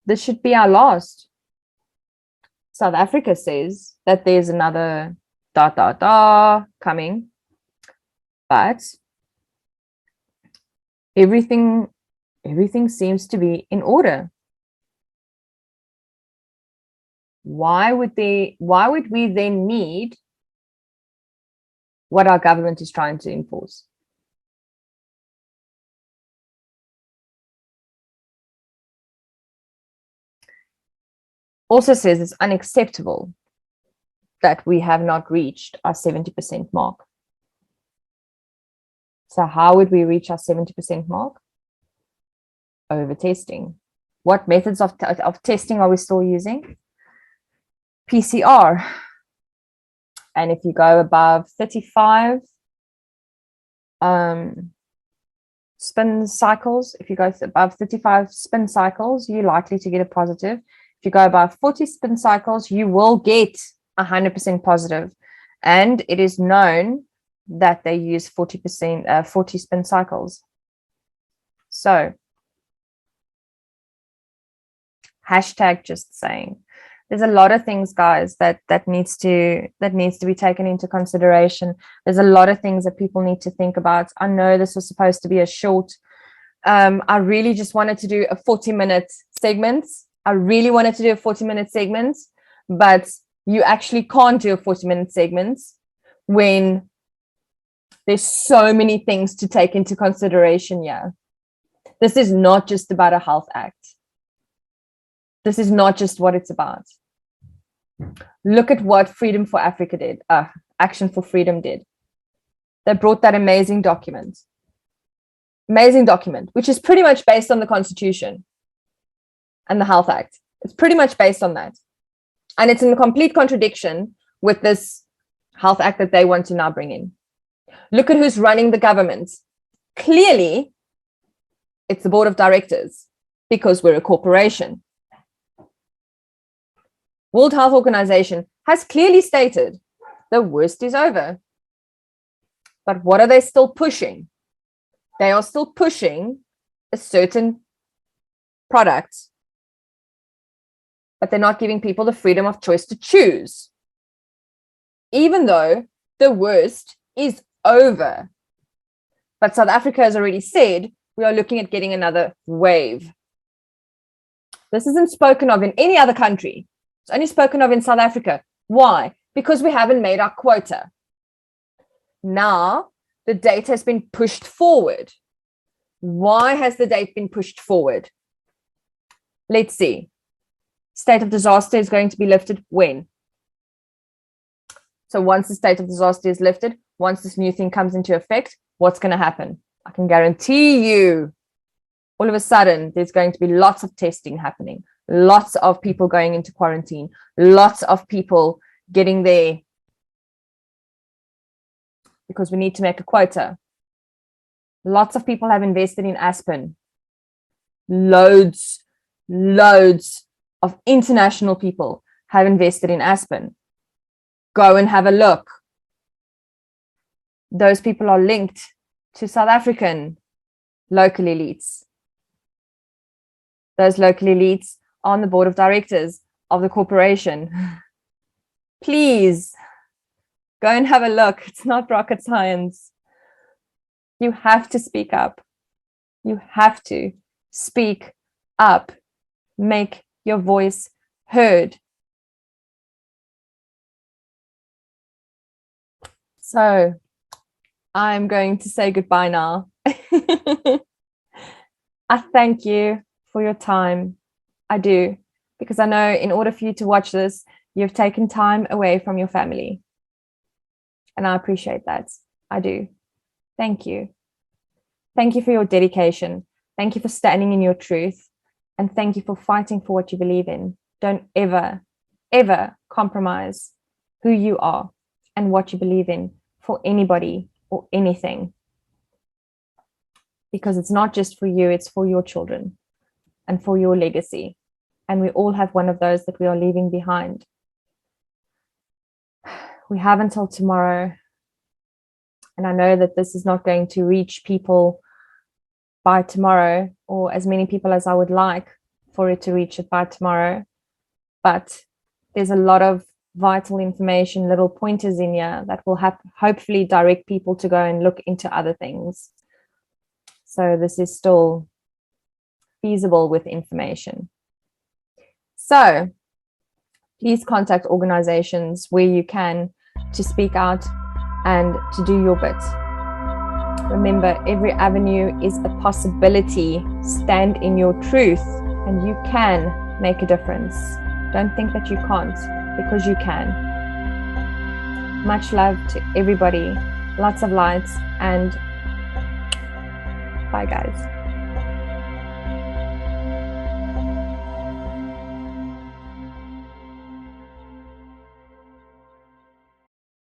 A: This should be our last. South Africa says that there's another ... coming, but everything seems to be in order. Why would we then need what our government is trying to enforce? Also says it's unacceptable that we have not reached our 70% mark. So how would we reach our 70% mark? Over testing. What methods of testing are we still using? PCR. And if you go above 35 spin cycles, if you go above 35 spin cycles, you're likely to get a positive. If you go above 40 spin cycles, you will get 100% positive. And it is known that they use 40 spin cycles. So, hashtag just saying. There's a lot of things, guys, that needs to be taken into consideration. There's a lot of things that people need to think about. I know this was supposed to be a short. I really just wanted to do a 40-minute segment. But you actually can't do a 40-minute segment when there's so many things to take into consideration. Yeah, this is not just about a health act. This is not just what it's about. Look at what Freedom for Africa did. Action for Freedom did. They brought that amazing document, which is pretty much based on the Constitution and the Health Act. It's pretty much based on that. And it's in complete contradiction with this Health Act that they want to now bring in. Look at who's running the government. Clearly, it's the board of directors because we're a corporation. World Health Organization has clearly stated the worst is over. But what are they still pushing? They are still pushing a certain product, but they're not giving people the freedom of choice to choose, even though the worst is over. But South Africa has already said we are looking at getting another wave. This isn't spoken of in any other country. It's only spoken of in South Africa. Why? Because we haven't made our quota. Now, the date has been pushed forward. Why has the date been pushed forward? Let's see. State of disaster is going to be lifted when? So once the state of disaster is lifted, once this new thing comes into effect, what's going to happen? I can guarantee you, all of a sudden, there's going to be lots of testing happening, lots of people going into quarantine, lots of people getting there because we need to make a quota. Lots of people have invested in Aspen. loads of international people have invested in Aspen. Go and have a look. Those people are linked to South African local elites. Those local elites are on the board of directors of the corporation. Please go and have a look. It's not rocket science. You have to speak up. You have to speak up. Make your voice heard. So I'm going to say goodbye now. I thank you for your time. I do, because I know in order for you to watch this, you've taken time away from your family. And I appreciate that. I do. Thank you. Thank you for your dedication. Thank you for standing in your truth. And thank you for fighting for what you believe in. Don't ever, ever compromise who you are and what you believe in for anybody or anything. Because it's not just for you, it's for your children and for your legacy. And we all have one of those that we are leaving behind. We have until tomorrow. And I know that this is not going to reach people by tomorrow, or as many people as I would like for it to reach it by tomorrow. But there's a lot of vital information, little pointers in here that will hopefully direct people to go and look into other things. So this is still feasible with information. So please contact organizations where you can to speak out and to do your bit. Remember, every avenue is a possibility. Stand in your truth and you can make a difference. Don't think that you can't, because you can. Much love to everybody. Lots of lights, and bye guys.